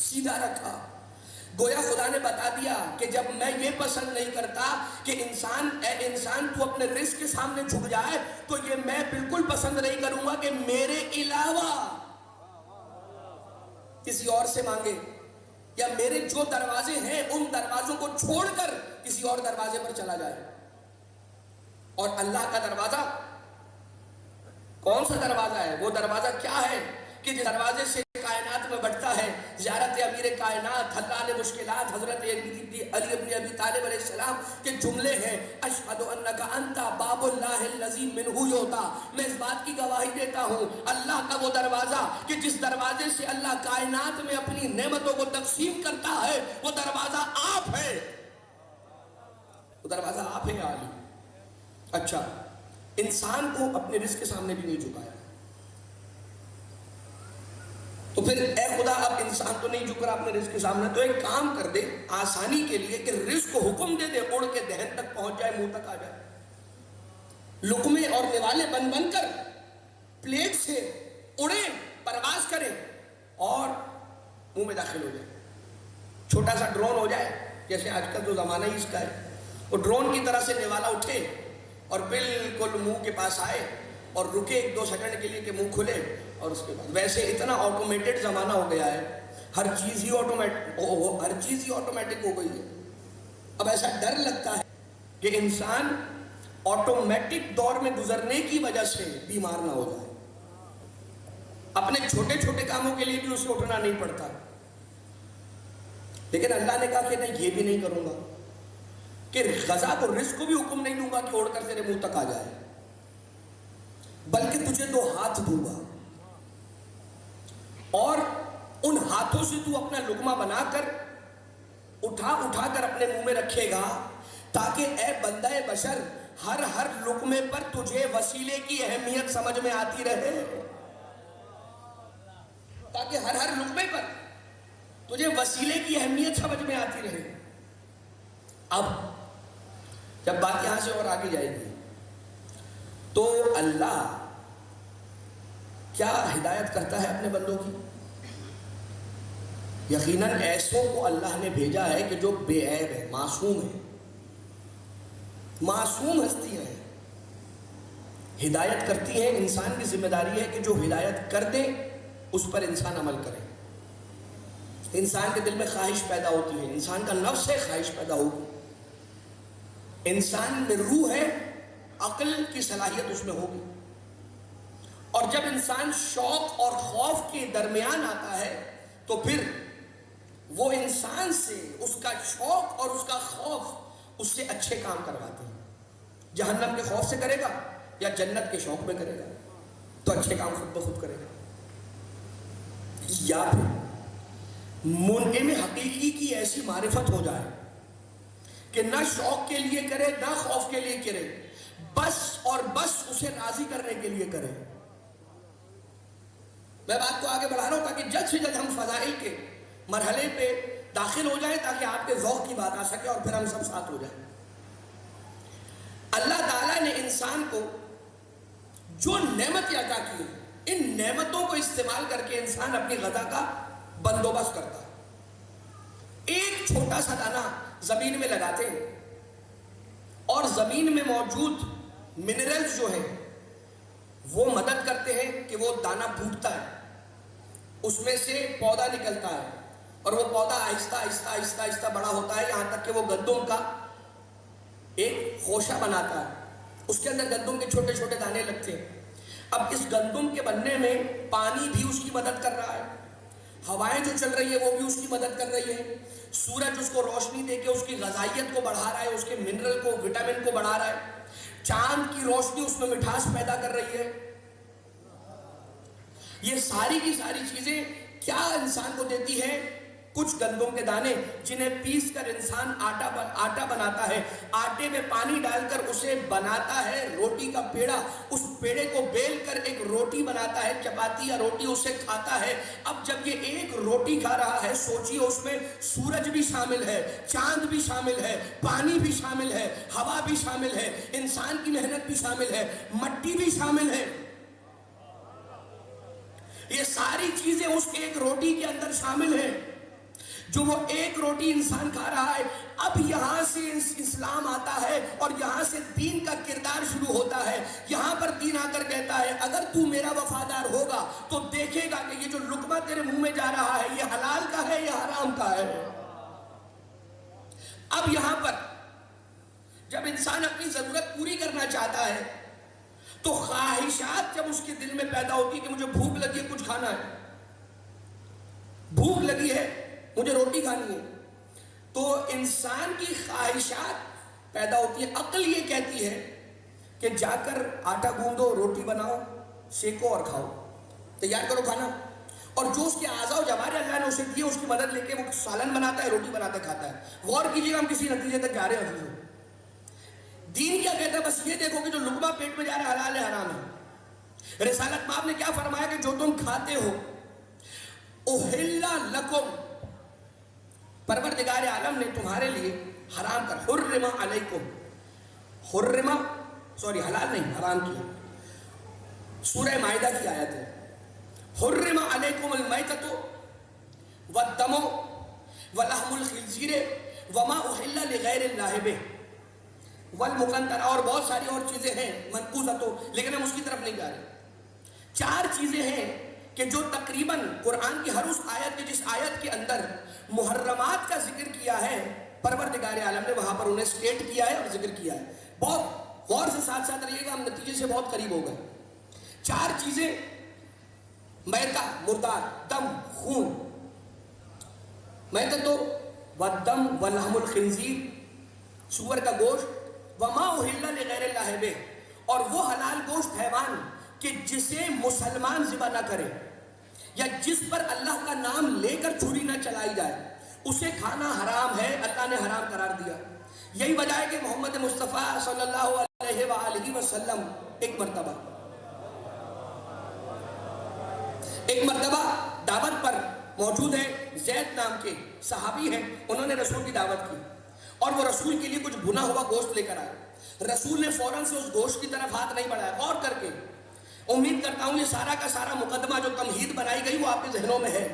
سیدھا رکھا. گویا خدا نے بتا دیا کہ جب میں یہ پسند نہیں کرتا کہ اے انسان تو اپنے رزق کے سامنے جھک جائے، تو یہ میں بالکل پسند نہیں کروں گا کہ میرے علاوہ کسی اور سے مانگے، یا میرے جو دروازے ہیں ان دروازوں کو چھوڑ کر کسی اور دروازے پر چلا جائے. اور اللہ کا دروازہ کون سا دروازہ ہے؟ وہ دروازہ کیا ہے کہ جس دروازے سے کائنات میں بڑھتا ہے زیارت امیر کائنات حلال مشکلات حضرت علی ابن ابی طالب علیہ السلام کے جملے ہیں، اشہد انک انت باب اللہ الذی منہ یؤتی. میں اس بات کی گواہی دیتا ہوں اللہ کا وہ دروازہ کہ جس دروازے سے اللہ کائنات میں اپنی نعمتوں کو تقسیم کرتا ہے، وہ دروازہ آپ ہے، وہ دروازہ آپ ہے علی. اچھا، انسان کو اپنے رزق کے سامنے بھی نہیں جھکایا، تو پھر اے خدا اب انسان تو نہیں جھک رہا اپنے رزق کے سامنے، تو ایک کام کر دے آسانی کے لیے کہ رزق کو حکم دے دے اڑ کے دہن تک پہنچ جائے، منہ تک آ جائے، لقمے اور نوالے بن بن کر پلیٹ سے اڑے، پرواز کرے اور منہ میں داخل ہو جائے. چھوٹا سا ڈرون ہو جائے، جیسے آج کل جو زمانہ ہی اس کا ہے، وہ ڈرون کی طرح سے نوالا اٹھے اور بالکل منہ کے پاس آئے اور رکے 1-2 سیکنڈ کے لیے کہ منہ کھلے، اور اس کے بعد ویسے اتنا آٹومیٹڈ زمانہ ہو گیا ہے، ہر چیز ہی آٹومیٹک ہو گئی ہے. اب ایسا ڈر لگتا ہے کہ انسان آٹومیٹک دور میں گزرنے کی وجہ سے بیمار نہ ہو جائے. اپنے چھوٹے چھوٹے کاموں کے لیے بھی اسے اٹھنا نہیں پڑتا، لیکن اللہ نے کہا کہ نہیں، یہ بھی نہیں کروں گا کہ غذا کو رزق کو بھی حکم نہیں دوں گا کہ اڑ کر تیرے منہ تک آ جائے، بلکہ تجھے 2 ہاتھ دوں گا اور ان ہاتھوں سے تو اپنا لقمہ بنا کر اٹھا کر اپنے منہ میں رکھے گا، تاکہ اے بندہ بشر ہر لقمے پر تجھے وسیلے کی اہمیت سمجھ میں آتی رہے، تاکہ ہر لقمے پر تجھے وسیلے کی اہمیت سمجھ میں آتی رہے. اب جب بات یہاں سے اور آگے جائے گی تو اللہ کیا ہدایت کرتا ہے اپنے بندوں کی؟ یقیناً ایسوں کو اللہ نے بھیجا ہے کہ جو بے عیب ہے، معصوم ہے، معصوم ہستیاں ہیں، ہدایت کرتی ہیں. انسان کی ذمہ داری ہے کہ جو ہدایت کر دے اس پر انسان عمل کرے. انسان کے دل میں خواہش پیدا ہوتی ہے، انسان کا نفس ہے، خواہش پیدا ہوگی. انسان میں روح ہے، عقل کی صلاحیت اس میں ہوگی. اور جب انسان شوق اور خوف کے درمیان آتا ہے تو پھر وہ انسان سے اس کا شوق اور اس کا خوف اس سے اچھے کام کرواتے ہیں. جہنم کے خوف سے کرے گا یا جنت کے شوق میں کرے گا، تو اچھے کام خود بخود کرے گا. یا پھر منعم حقیقی کی ایسی معرفت ہو جائے کہ نہ شوق کے لیے کرے نہ خوف کے لیے کرے، بس اور بس اسے راضی کرنے کے لیے کرے. میں بات کو آگے بڑھا رہا ہوں تاکہ جلد سے جلد ہم فضائل کے مرحلے پہ داخل ہو جائیں، تاکہ آپ کے ذوق کی بات آ سکے اور پھر ہم سب ساتھ ہو جائیں. اللہ تعالیٰ نے انسان کو جو نعمتیں عطا کی، ان نعمتوں کو استعمال کر کے انسان اپنی غذا کا بندوبست کرتا ہے. ایک چھوٹا سا دانہ زمین میں لگاتے ہیں اور زمین میں موجود منرلز جو ہیں وہ مدد کرتے ہیں کہ وہ دانہ پھوٹتا ہے، اس میں سے پودا نکلتا ہے اور وہ پودا آہستہ آہستہ آہستہ آہستہ بڑا ہوتا ہے، یہاں تک کہ وہ گندم کا ایک خوشہ بناتا ہے. اس کے اندر گندم کے چھوٹے چھوٹے دانے لگتے ہیں. اب اس گندم کے بننے میں پانی بھی اس کی مدد کر رہا ہے، ہوائیں جو چل رہی ہے وہ بھی اس کی مدد کر رہی ہے، سورج اس کو روشنی دے کے اس کی غذائیت کو بڑھا رہا ہے، اس کے منرل کو، وٹامن کو بڑھا رہا ہے، چاند کی روشنی اس میں مٹھاس پیدا کر رہی ہے. یہ ساری کی ساری چیزیں کیا انسان کو دیتی ہے؟ کچھ گندم کے دانے جنہیں پیس کر انسان آٹا بناتا ہے، آٹے میں پانی ڈال کر اسے بناتا ہے روٹی کا پیڑا، اس پیڑے کو بیل کر ایک روٹی بناتا ہے، چپاتی یا روٹی اسے کھاتا ہے. اب جب یہ ایک روٹی کھا رہا ہے، سوچئے اس میں سورج بھی شامل ہے، چاند بھی شامل ہے، پانی بھی شامل ہے، ہوا بھی شامل ہے، انسان کی محنت بھی شامل ہے، مٹی بھی شامل ہے. یہ ساری چیزیں اس ایک روٹی کے اندر شامل ہیں. جو وہ ایک روٹی انسان کھا رہا ہے. اب یہاں سے اسلام آتا ہے اور یہاں سے دین کا کردار شروع ہوتا ہے. یہاں پر دین آ کر کہتا ہے اگر تو میرا وفادار ہوگا تو دیکھے گا کہ یہ جو لقمہ تیرے منہ میں جا رہا ہے یہ حلال کا ہے یا حرام کا ہے. اب یہاں پر جب انسان اپنی ضرورت پوری کرنا چاہتا ہے تو خواہشات جب اس کے دل میں پیدا ہوتی ہے کہ مجھے بھوک لگی ہے، کچھ کھانا ہے، بھوک لگی ہے، مجھے روٹی کھانی ہے، تو انسان کی خواہشات پیدا ہوتی ہے. عقل یہ کہتی ہے کہ جا کر آٹا گوندو، روٹی بناؤ، سیکو اور کھاؤ، تیار کرو کھانا. اور جو اس کے اعضاء و جوارح اللہ نے اسے دیے اس کی مدد لے کے وہ سالن بناتا ہے، روٹی بناتا ہے، کھاتا ہے. غور کیجیے ہم کسی نتیجے تک جا رہے ہیں حضور. دین کیا کہتا ہے؟ بس یہ دیکھو کہ جو لقمہ پیٹ میں جا رہا ہے حلال ہے حرام ہے. رسالت مآب نے کیا فرمایا کہ جو تم کھاتے ہو احل لکم، پروردگار عالم نے تمہارے لیے حرام کر، حرم علیکم، حلال نہیں حرام کیا. سورہ مائدہ کی آیت ہے. حرم علیکم المیتۃ والدم ولحم الخنزیر وما احل لغیر اللہ بہ والمقنطرہ، اور بہت ساری اور چیزیں ہیں منقوذۃ، لیکن ہم اس کی طرف نہیں جا رہے. 4 چیزیں ہیں کہ جو تقریباً قرآن کی ہر اس آیت کے، جس آیت کے اندر محرمات کا ذکر کیا ہے، پروردگار عالم نے وہاں پر انہیں سٹیٹ کیا ہے اور ذکر کیا ہے. بہت غور سے ساتھ ساتھ رہیے گا، ہم نتیجے سے بہت قریب ہو گئے. 4 چیزیں: میتہ مردار، دم خون، میتۃ والدم ولحم الخنزیر سور کا گوشت، وما احل لغیر اللہ بہ، اور وہ حلال گوشت حیوان کہ جسے مسلمان ذبح نہ کرے یا جس پر اللہ کا نام لے کر چھری نہ چلائی جائے، اسے کھانا حرام ہے، اللہ نے حرام قرار دیا. یہی وجہ ہے کہ محمد مصطفیٰ صلی اللہ علیہ وآلہ وسلم ایک مرتبہ دعوت پر موجود ہے. زید نام کے صحابی ہیں، انہوں نے رسول کی دعوت کی اور وہ رسول کے لیے کچھ بھنا ہوا گوشت لے کر آئے. رسول نے فوراً سے اس گوشت کی طرف ہاتھ نہیں بڑھایا. غور کر کے امید کرتا ہوں یہ سارا کا سارا مقدمہ جو تمہید بنائی گئی وہ آپ کے ذہنوں میں ہے.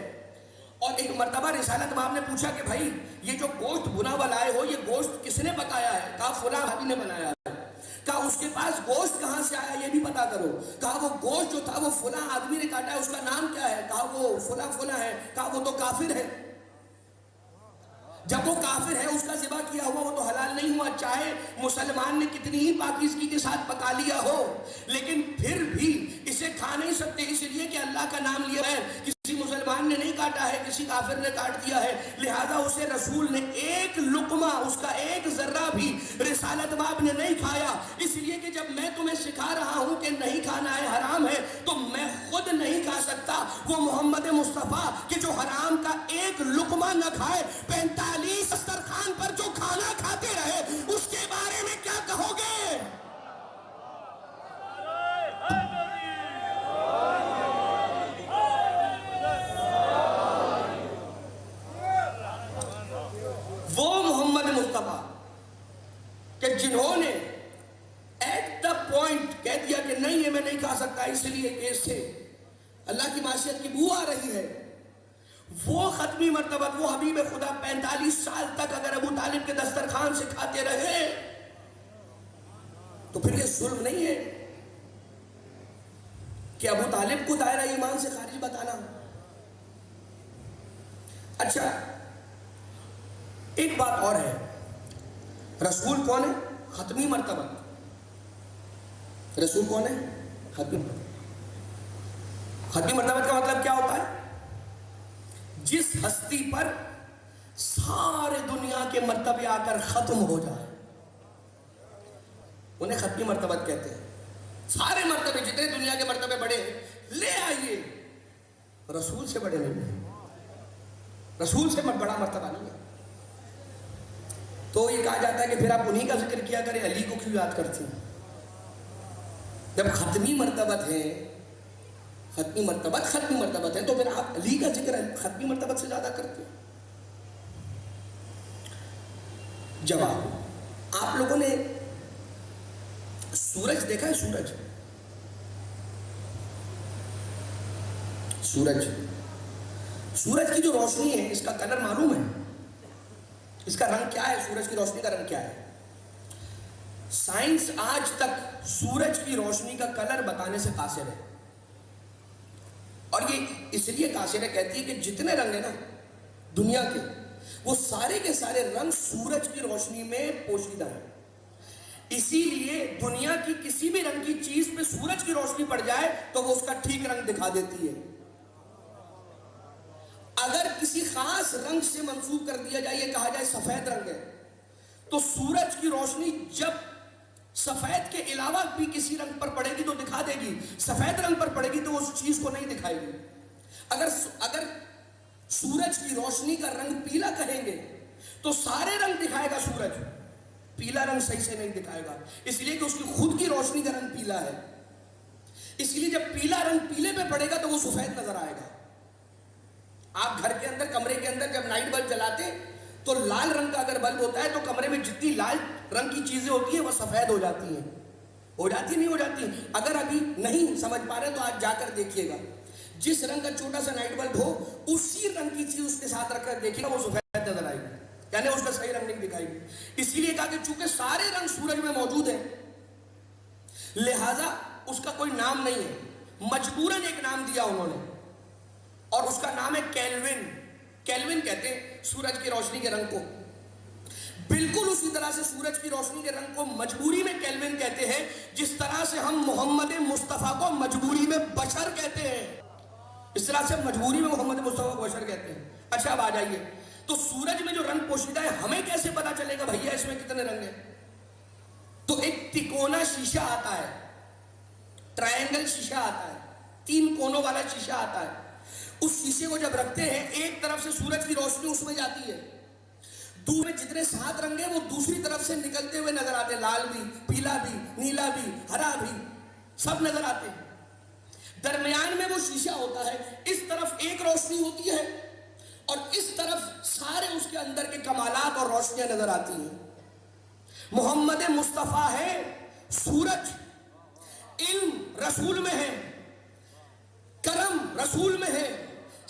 اور ایک مرتبہ رسالت مآب نے پوچھا کہ بھائی یہ جو گوشت بھنا ہوا لائے ہو، یہ گوشت کس نے پکایا ہے؟ کہا فلاں آدمی نے بنایا ہے. کہا اس کے پاس گوشت کہاں سے آیا یہ بھی پتا کرو. کہا وہ گوشت جو تھا وہ فلاں آدمی نے کاٹا ہے، اس کا نام کیا ہے؟ کہا وہ فلاں ہے. کہا وہ تو کافر ہے. جب وہ کافر ہے، اس کا ذبح کیا ہوا وہ تو حلال نہیں ہوا، چاہے مسلمان نے کتنی ہی پاکیزگی کے ساتھ پکا لیا ہو، لیکن پھر بھی اسے کھا نہیں سکتے، اس لیے کہ اللہ کا نام لیا ہے. کسی مسلمان نے نہیں کاٹا ہے، کسی کافر نے کاٹ دیا ہے، لہذا اسے رسول نے ایک لقمہ، اس کا ایک ذرہ بھی رسالت مآب نے نہیں کھایا. اس لیے کہ جب میں تمہیں سکھا رہا ہوں کہ نہیں کھانا ہے، حرام ہے، تو میں خود نہیں کھا سکتا. وہ محمد مصطفیٰ کہ جو حرام کا ایک لقمہ نہ کھائے، 45 دسترخوان پر جو کھانا کھاتے رہے، اس کے بارے میں کیا کہو گے؟ وہ محمد مصطفیٰ کہ جنہوں نے ایٹ دا پوائنٹ کہہ دیا کہ نہیں یہ میں نہیں کھا سکتا، اس لیے کہ اس سے اللہ کی معصیت کی بو آ رہی ہے، وہ ختمی مرتبہ، وہ حبیب خدا 45 سال تک اگر ابو طالب کے دسترخوان سے کھاتے رہے تو پھر یہ ظلم نہیں ہے کہ ابو طالب کو دائرہ ایمان سے خارج بتانا. اچھا ایک بات اور ہے، رسول کون ہے؟ ختمی مرتبہ. رسول کون ہے؟ ختمی مرتبہ. ختمی مرتبہ کا مطلب کیا ہوتا ہے؟ جس ہستی پر سارے دنیا کے مرتبے آ کر ختم ہو جائے، انہیں ختمی مرتبت کہتے ہیں. سارے مرتبے جتنے دنیا کے مرتبے بڑے ہیں لے آئیے، رسول سے بڑے نہیں ہیں، رسول سے بڑا مرتبہ نہیں ہے. تو یہ کہا جاتا ہے کہ پھر آپ انہی کا ذکر کیا کریں، علی کو کیوں یاد کرتے ہیں؟ جب ختمی مرتبت ہے، ختمی مرتبت ہے، تو پھر آپ علی کا ذکر ختمی مرتبت سے زیادہ کرتے ہیں. جواب، آپ لوگوں نے سورج دیکھا ہے؟ سورج کی جو روشنی ہے، اس کا کلر معلوم ہے؟ اس کا رنگ کیا ہے؟ سورج کی روشنی کا رنگ کیا ہے؟ سائنس آج تک سورج کی روشنی کا کلر بتانے سے قاصر ہے. اور یہ اس لیے قاصر ہے، کہتی ہے کہ جتنے رنگ ہیں نا دنیا کے، وہ سارے کے سارے رنگ سورج کی روشنی میں پوشیدہ ہیں. اسی لیے دنیا کی کسی بھی رنگ کی چیز پہ سورج کی روشنی پڑ جائے تو وہ اس کا ٹھیک رنگ دکھا دیتی ہے. اگر کسی خاص رنگ سے منسوب کر دیا جائے، یہ کہا جائے سفید رنگ ہے، تو سورج کی روشنی جب سفید کے علاوہ بھی کسی رنگ پر پڑے گی تو دکھا دے گی، سفید رنگ پر پڑے گی تو اس چیز کو نہیں دکھائے گی. اگر سورج کی روشنی کا رنگ پیلا کہیں گے تو سارے رنگ دکھائے گا سورج، پیلا رنگ صحیح سے نہیں دکھائے گا، اس لیے کہ اس کی خود کی روشنی کا رنگ پیلا ہے. اس لیے جب پیلا رنگ پیلے پہ پڑے گا تو وہ سفید نظر آئے گا. آپ گھر کے اندر، کمرے کے اندر جب نائٹ بلب جلاتے تو لال رنگ کا اگر بلب ہوتا ہے تو کمرے میں جتنی لال رنگ کی چیزیں ہوتی ہیں وہ سفید ہو جاتی ہیں. ہو جاتی نہیں ہو جاتی؟ اگر ابھی نہیں سمجھ پا رہے تو آج جا کر دیکھیے گا، جس رنگ کا چھوٹا سا نائٹ بلب ہو اسی رنگ کی چیز اس کے ساتھ رکھ کر دیکھیے گا، وہ سفید نظر آئے گی، یعنی اس کا صحیح رنگ نہیں دکھائے گی. اسی لیے کہا کہ چونکہ سارے رنگ سورج میں موجود ہیں لہذا اس کا کوئی نام نہیں ہے، مجبوراً ایک نام دیا انہوں نے، اور اس کا نام ہے کیلوین. کیلوین کہتے ہیں سورج کی روشنی کے رنگ کو. بالکل اسی طرح سے سورج کی روشنی کے رنگ کو مجبوری میں کیلوین کہتے ہیں، جس طرح سے ہم محمد مصطفیٰ کو مجبوری میں بشر کہتے ہیں، اس طرح سے مجبوری میں محمد مصطفیٰ کو بشر کہتے ہیں. اچھا اب آ جائیے، تو سورج میں جو رنگ پوشیدہ ہے ہمیں کیسے پتا چلے گا بھیا اس میں کتنے رنگ ہیں؟ تو ایک تکونا شیشہ آتا ہے، ٹرائنگل شیشہ آتا ہے، 3 کونوں والا شیشہ آتا ہے. اس شیشے کو جب رکھتے ہیں ایک طرف سے سورج کی روشنی اس میں جاتی ہے، دور میں جتنے 7 رنگ ہیں وہ دوسری طرف سے نکلتے ہوئے نظر آتے ہیں، لال بھی، پیلا بھی، نیلا بھی، ہرا بھی، سب نظر آتے ہیں. درمیان میں وہ شیشہ ہوتا ہے، اس طرف ایک روشنی ہوتی ہے اور اس طرف سارے اس کے اندر کے کمالات اور روشنیاں نظر آتی ہیں. محمد مصطفیٰ ہے سورج، علم رسول میں ہے، کرم رسول میں ہے،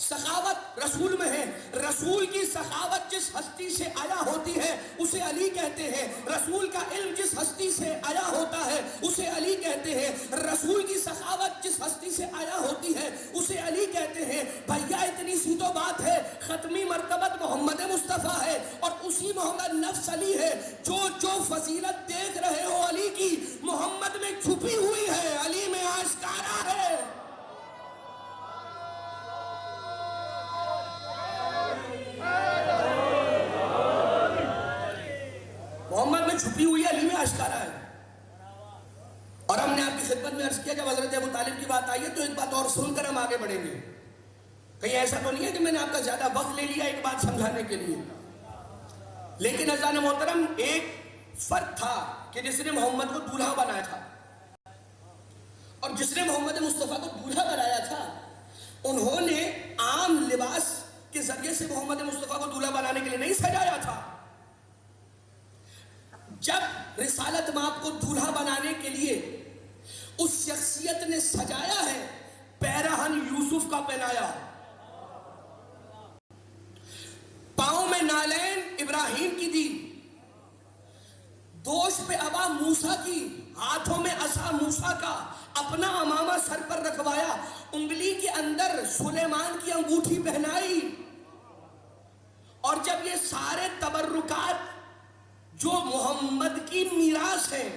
سخاوت رسول میں ہے. رسول کی سخاوت جس ہستی سے آیا ہوتی ہے اسے علی کہتے ہیں، رسول کا علم جس ہستی سے آیا ہوتا ہے اسے علی کہتے ہیں، رسول کی سخاوت جس ہستی سے آیا ہوتی ہے اسے علی کہتے ہیں. بھیا اتنی سی تو بات ہے، ختمی مرتبت محمد مصطفیٰ ہے اور اسی محمد نفس علی ہے. جو فضیلت دیکھ رہے ہو علی کی، محمد میں چھپی ہوئی ہے، علی میں آشکارا ہے. محمد میں چھپی ہوئی ہے، علی میں آشکارا ہے. اور ہم نے آپ کی خدمت میں عرض کیا جب حضرت ابو طالب کی بات آئی ہے تو ایک بات اور سن کر ہم آگے بڑھیں گے. کہیں ایسا تو نہیں ہے کہ میں نے آپ کا زیادہ وقت لے لیا ایک بات سمجھانے کے لیے، لیکن عزیزان محترم ایک فرد تھا کہ جس نے محمد کو دولہا بنایا تھا، اور جس نے محمد مصطفیٰ کو دولہا بنایا تھا انہوں نے عام لباس کے ذریعے سے محمد مصطفیٰ کو دولہا بنانے کے لیے نہیں سجایا تھا. جب رسالت مآب کو دولہا بنانے کے لیے اس شخصیت نے سجایا ہے، پیرہن یوسف کا پہنایا، پاؤں میں نالین ابراہیم کی دی، دوش پہ ابا موسیٰ کی، ہاتھوں میں عصا موسیٰ کا، اپنا امامہ سر پر رکھوایا، انگلی کے اندر سلیمان کی انگوٹھی پہنائی. اور جب یہ سارے تبرکات جو محمد کی میراث ہے،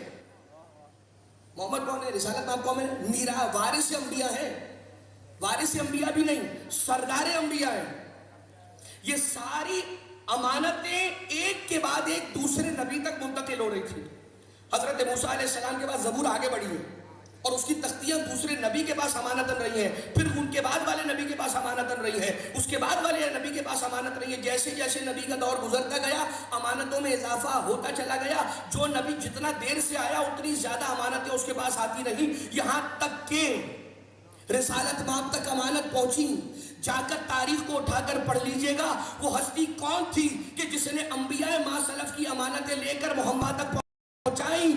محمد کون ہے؟ رسالت مآب کون ہے؟ میراث، وارث انبیاء ہیں، وارث انبیاء بھی نہیں، سردار انبیاء ہیں. یہ ساری امانتیں ایک کے بعد ایک دوسرے نبی تک منتقل ہو رہی تھی. حضرت موسیٰ علیہ السلام کے بعد زبور آگے بڑھی ہے اور اس کی تختیاں دوسرے نبی کے پاس امانتاً رہی ہیں, پھر ان کے بعد والے نبی کے پاس امانتاً رہی ہے, اس کے بعد والے نبی کے پاس امانت رہی ہے. جیسے جیسے نبی کا دور گزرتا گیا امانتوں میں اضافہ ہوتا چلا گیا. جو نبی جتنا دیر سے آیا اتنی زیادہ امانتیں اس کے پاس آتی رہیں, یہاں تک کہ رسالت مآب تک امانت پہنچی. جا کر تاریخ کو اٹھا کر پڑھ لیجئے گا وہ ہستی کون تھی کہ جس نے انبیاء ما سلف کی امانتیں لے کر محمد تک پہنچائیں.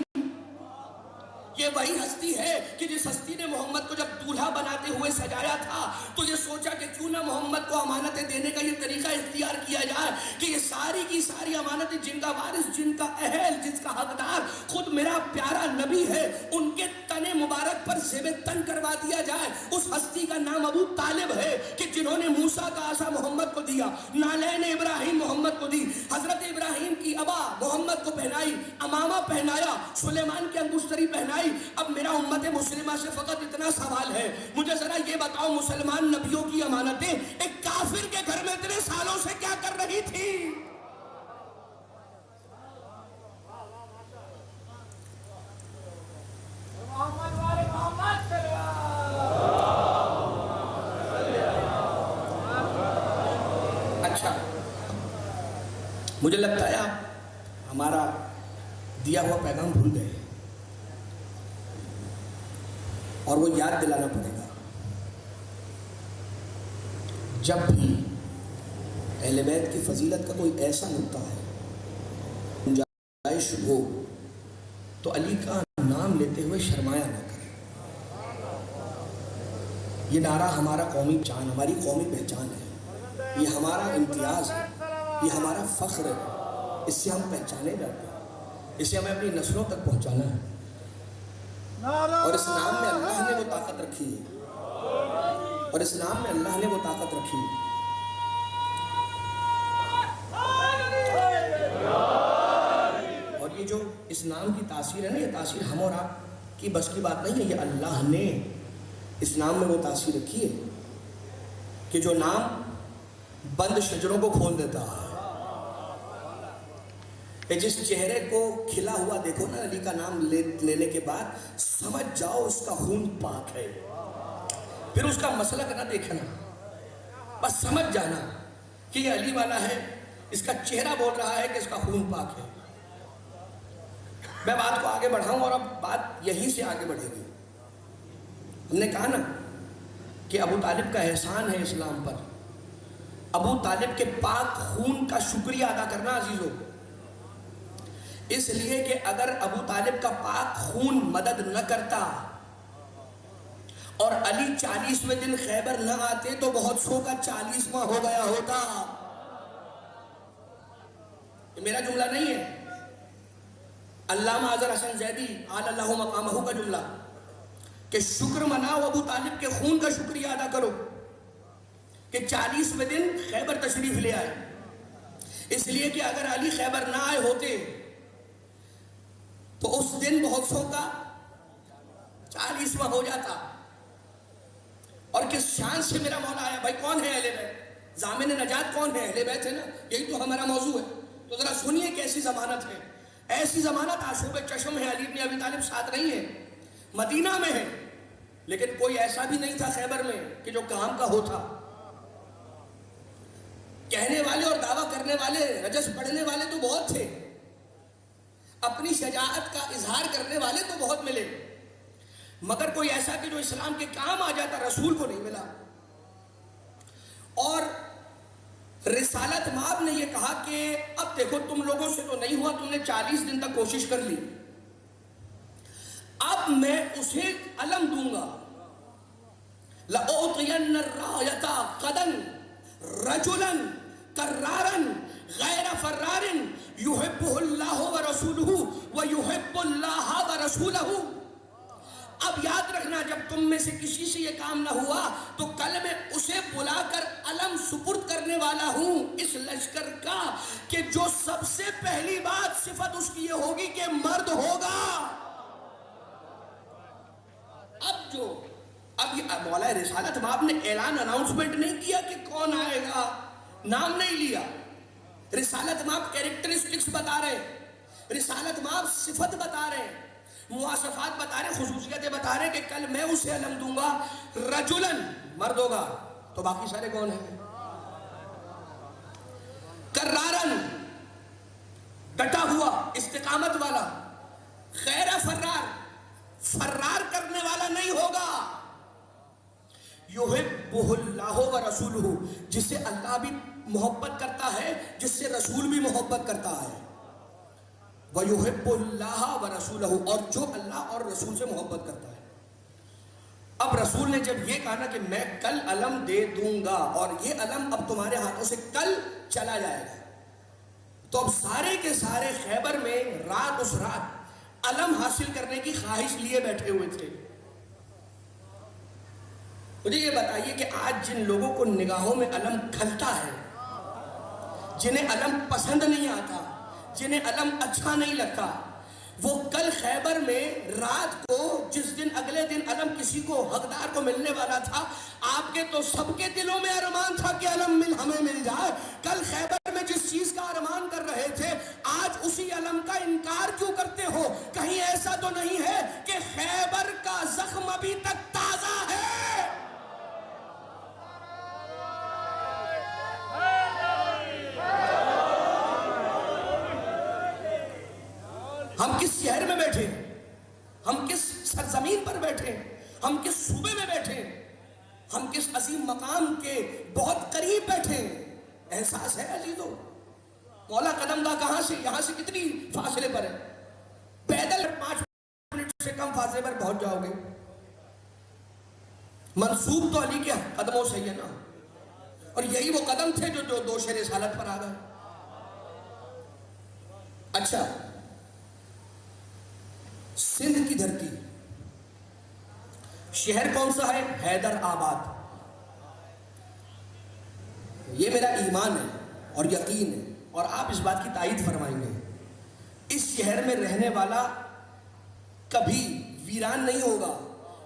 یہ وہی ہستی ہے کہ جس ہستی نے محمد کو جب دولہا بناتے ہوئے سجایا تھا تو یہ سوچا کہ کیوں نہ محمد کو امانتیں دینے کا یہ طریقہ اختیار کیا جائے کہ یہ ساری کی ساری امانتیں جن کا وارث, جن کا اہل, جس کا حقدار خود میرا پیارا نبی ہے, ان کے تن مبارک پر زیب تن کروا دیا جائے. اس ہستی کا نام ابو طالب ہے کہ جنہوں نے موسیٰ کا عصا محمد کو دیا, نالین ابراہیم محمد کو دی, حضرت ابراہیم کی ابا محمد کو پہنائی, امامہ پہنایا, سلیمان کی انگشتری پہنائی. اب میرا امت مسلمہ سے فقط اتنا سوال ہے, مجھے ذرا یہ بتاؤ مسلمان نبیوں کی امانتیں ایک کافر کے گھر میں اتنے سالوں سے کیا کر رہی تھی؟ اچھا, مجھے لگتا ہے آپ ہمارا دیا ہوا پیغام بھول گئے اور وہ یاد دلانا پڑے گا. جب بھی اہل بیت کی فضیلت کا کوئی ایسا نقطہ ہے گنجائش ہو تو علی کا نام لیتے ہوئے شرمایا نہ کریں. یہ نعرہ ہمارا قومی پہچان, ہماری قومی پہچان ہے, یہ ہمارا امتیاز ہے, یہ ہمارا فخر ہے. اس سے ہم پہچانے جاتے ہیں, اسے ہمیں اپنی نسلوں تک پہنچانا ہے. اور اس نام میں اللہ نے وہ طاقت رکھی ہے, اور اس نام میں اللہ نے وہ طاقت رکھی ہے. اور یہ جو اس نام کی تاثیر ہے نا, یہ تاثیر ہم اور آپ کی بس کی بات نہیں ہے, یہ اللہ نے اس نام میں وہ تاثیر رکھی ہے کہ جو نام بند شجروں کو کھول دیتا ہے. کہ جس چہرے کو کھلا ہوا دیکھو نا علی کا نام لینے کے بعد سمجھ جاؤ اس کا خون پاک ہے. پھر اس کا مسلک نہ دیکھنا, بس سمجھ جانا کہ یہ علی والا ہے, اس کا چہرہ بول رہا ہے کہ اس کا خون پاک ہے. میں بات کو آگے بڑھاؤں اور اب بات یہیں سے آگے بڑھے گی. ہم نے کہا نا کہ ابو طالب کا احسان ہے اسلام پر. ابو طالب کے پاک خون کا شکریہ ادا کرنا عزیزوں, اس لیے کہ اگر ابو طالب کا پاک خون مدد نہ کرتا اور علی 40ویں دن خیبر نہ آتے تو بہت سو کا 40واں ہو گیا ہوتا. یہ میرا جملہ نہیں ہے, علامہ اظہر حسن زیدی اعلی اللہ مقامہ کا جملہ کہ شکر مناؤ, ابو طالب کے خون کا شکریہ ادا کرو کہ 40ویں دن خیبر تشریف لے آئے. اس لیے کہ اگر علی خیبر نہ آئے ہوتے تو اس دن بہت سو کا 40واں ہو جاتا. اور کس شان سے میرا مولا آیا. بھائی کون ہے اہل بیت؟ ضامن نجات کون ہے؟ اہل بیت ہے نا, یہی تو ہمارا موضوع ہے. تو ذرا سنیے کیسی ضمانت ہے. ایسی ضمانت آشوب چشم ہے, علی بن ابی طالب ساتھ نہیں ہے, مدینہ میں ہے, لیکن کوئی ایسا بھی نہیں تھا خیبر میں کہ جو کام کا ہوتا. کہنے والے اور دعویٰ کرنے والے, رجس پڑھنے والے تو بہت تھے, اپنی شجاعت کا اظہار کرنے والے تو بہت ملے, مگر کوئی ایسا کہ جو اسلام کے کام آ جاتا رسول کو نہیں ملا. اور رسالت مآب نے یہ کہا کہ اب دیکھو تم لوگوں سے تو نہیں ہوا, تم نے 40 دن تک کوشش کر لی, اب میں اسے علم دوں گا. لَأُعْطِيَنَّ الرَّايَةَ غَدًا رَجُلًا كَرَّارًا غَيْرَ فَرَّارٍ يُحِبُّهُ اللَّهُ وَرَسُولُهُ وَيُحِبُّ اللَّهَ وَرَسُولَهُ. اب یاد رکھنا, جب تم میں سے کسی سے یہ کام نہ ہوا تو کل میں اسے بلا کر علم سپرد کرنے والا ہوں اس لشکر کا کہ جو سب سے پہلی بات صفت اس کی یہ ہوگی کہ مرد ہوگا. اب یہ مولا رسالت مآب نے اعلان اناؤنسمنٹ نہیں کیا کہ کون آئے گا, نام نہیں لیا. رسالت ماب کیریکٹرسٹکس بتا رہے ہیں, رسالت ماب صفت بتا رہے ہیں, مواصفات بتا رہے ہیں, خصوصیتیں بتا رہے ہیں کہ کل میں اسے علم دوں گا رجلن, مرد ہوگا. تو باقی سارے کون ہیں؟ کرارن, ڈٹا ہوا, استقامت والا. غیر فرار, فرار کرنے والا نہیں ہوگا. یحبہ اللہ و رسولہ, جس سے اللہ بھی محبت کرتا ہے, جس سے رسول بھی محبت کرتا ہے. وَيُحِبُّ اللَّهَ وَرَسُولَهُ, اور جو اللہ اور رسول سے محبت کرتا ہے. اب رسول نے جب یہ کہا نا کہ میں کل علم دے دوں گا اور یہ علم اب تمہارے ہاتھوں سے کل چلا جائے گا, تو اب سارے کے سارے خیبر میں اس رات علم حاصل کرنے کی خواہش لیے بیٹھے ہوئے تھے. مجھے یہ بتائیے کہ آج جن لوگوں کو نگاہوں میں علم کھلتا ہے, جنہیں علم پسند نہیں آتا, جنہیں علم اچھا نہیں لگتا, وہ کل خیبر میں رات کو جس دن اگلے دن علم کسی کو حقدار کو ملنے والا تھا, آپ کے تو سب کے دلوں میں ارمان تھا کہ علم ہمیں مل جائے. کل خیبر میں جس چیز کا ارمان کر رہے تھے, آج اسی علم کا انکار کیوں کرتے ہو؟ کہیں ایسا تو نہیں ہے کہ خیبر کا زخم ابھی تک تازہ ہے؟ ہم کس شہر میں بیٹھے, ہم کس سرزمین پر بیٹھے, ہم کس صوبے میں بیٹھے, ہم کس عظیم مقام کے بہت قریب بیٹھے, احساس ہے عزیزو؟ مولا قدم گاہ کہاں سے, یہاں سے کتنی فاصلے پر ہے؟ پیدل 5 منٹ سے کم فاصلے پر پہنچ جاؤ گے. منسوب تو علی کے قدموں سے ہی ہے نا, اور یہی وہ قدم تھے جو 2 شہر رسالت پر آ گئے. اچھا, سندھ کی دھرتی, شہر کون سا ہے؟ حیدر آباد. یہ میرا ایمان ہے اور یقین ہے, اور آپ اس بات کی تائید فرمائیں گے, اس شہر میں رہنے والا کبھی ویران نہیں ہوگا,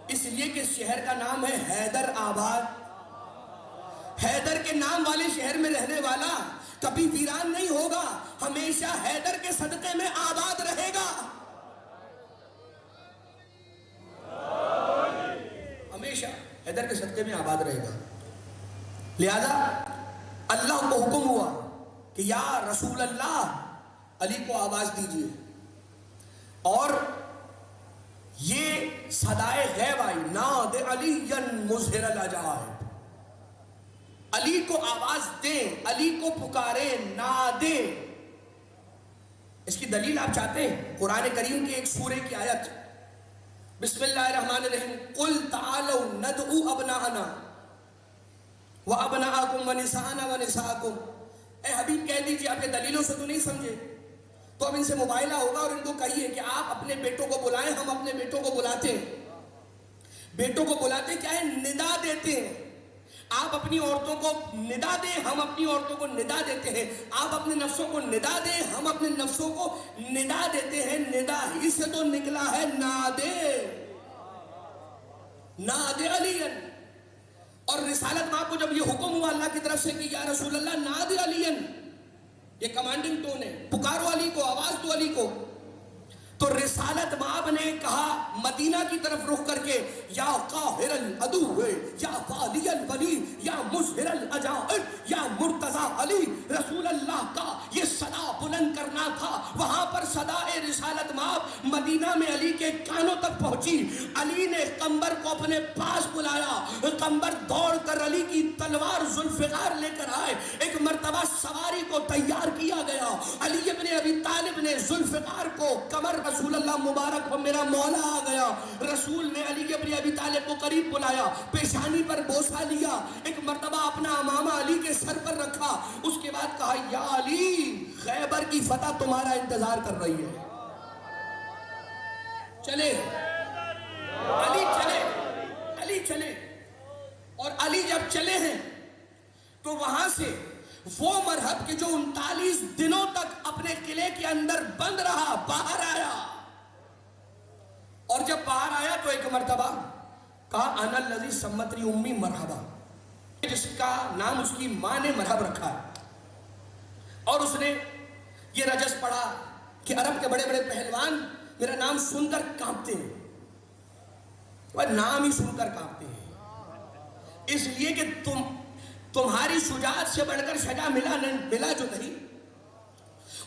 اس لیے کہ شہر کا نام ہے حیدر آباد. حیدر کے نام والے شہر میں رہنے والا کبھی ویران نہیں ہوگا, ہمیشہ حیدر کے صدقے میں آباد رہے گا. ہمیشہ حیدر کے صدقے میں آباد رہے گا. لہذا اللہ کو حکم ہوا کہ یا رسول اللہ, علی کو آواز دیجئے, اور یہ صدائے غیب آئی, ناد علی مظہر العجائب, علی کو آواز دیں, علی کو پکارے, نادیں. اس کی دلیل آپ چاہتے ہیں؟ قرآن کریم کی ایک سورہ کی آیت, بسم اللہ الرحمن الرحیم, قل تعالوا ندعو ابناءنا وابناءکم ونساءنا ونساءکم. اے حبیب کہہ دیجئے, آپ یہ دلیلوں سے تو نہیں سمجھے, تو اب ان سے مباہلہ ہوگا اور ان کو کہیے کہ آپ اپنے بیٹوں کو بلائیں, ہم اپنے بیٹوں کو بلاتے ہیں. بیٹوں کو بلاتے کیا ہے؟ ندا دیتے ہیں. آپ اپنی عورتوں کو ندا دیں, ہم اپنی عورتوں کو ندا دیتے ہیں. آپ اپنے نفسوں کو ندا دیں, ہم اپنے نفسوں کو ندا دیتے ہیں. ندا ہی سے تو نکلا ہے نادے, ناد علی. اور رسالت ماں کو جب یہ حکم ہوا اللہ کی طرف سے کہ یا رسول اللہ ناد علی, یہ کمانڈنگ ٹون ہے, پکارو علی کو, آواز دو علی کو, تو رسالت مآب نے کہا مدینہ کی طرف رخ کر کے, یا قاہر العدو, یا والی الولی, یا مظہر العجائب, یا مرتضی علی. رسول اللہ کا یہ صدا بلند کرنا تھا. وہاں پر صدائے رسالت مآب مدینہ میں علی کے کانوں تک پہنچی. علی نے قمبر کو اپنے پاس بلایا, قمبر دوڑ کر علی کی تلوار ذوالفقار لے کر آئے. ایک مرتبہ سواری کو تیار کیا گیا, علی ابن ابی طالب نے ذوالفقار کو کمر, رسول اللہ مبارک ہو میرا مولا آ گیا. رسول نے علی ابن ابی طالب کو قریب بلایا, پیشانی پر بوسہ لیا, ایک مرتبہ اپنا امامہ علی کے سر پر رکھا. اس کے بعد کہا یا علی, خیبر کی فتح تمہارا انتظار کر رہی ہے. چلے علی, چلے علی, چلے. اور علی جب چلے ہیں تو وہاں سے وہ مرحب کہ جو 39 دنوں تک اپنے قلعے کے اندر بند رہا, باہر آیا. اور جب باہر آیا تو ایک مرتبہ کہا انا الذی سمتنی امی مرحبا, جس کا نام اس کی ماں نے مرحب رکھا ہے. اور اس نے یہ رجس پڑھا کہ عرب کے بڑے بڑے پہلوان میرا نام سن کر کانپتے ہیں، وہ نام ہی سن کر کانپتے ہیں، اس لیے کہ تمہاری شجاعت سے بڑھ کر شجاع ملا جو نہیں۔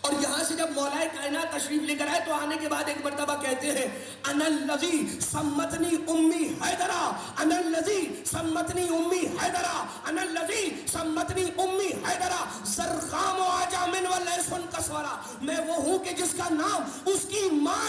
اور یہاں سے جب مولا کائنات تشریف لے کر آئے تو آنے کے بعد ایک مرتبہ کہتے ہیں انا الذی سمتنی امی حیدرا، انا الذی سمتنی امی حیدرا، انا الذی سمتنی امی حیدرا زرخام و عجامن و لیسن کسورا، میں وہ ہوں کہ جس کا نام اس کی ماں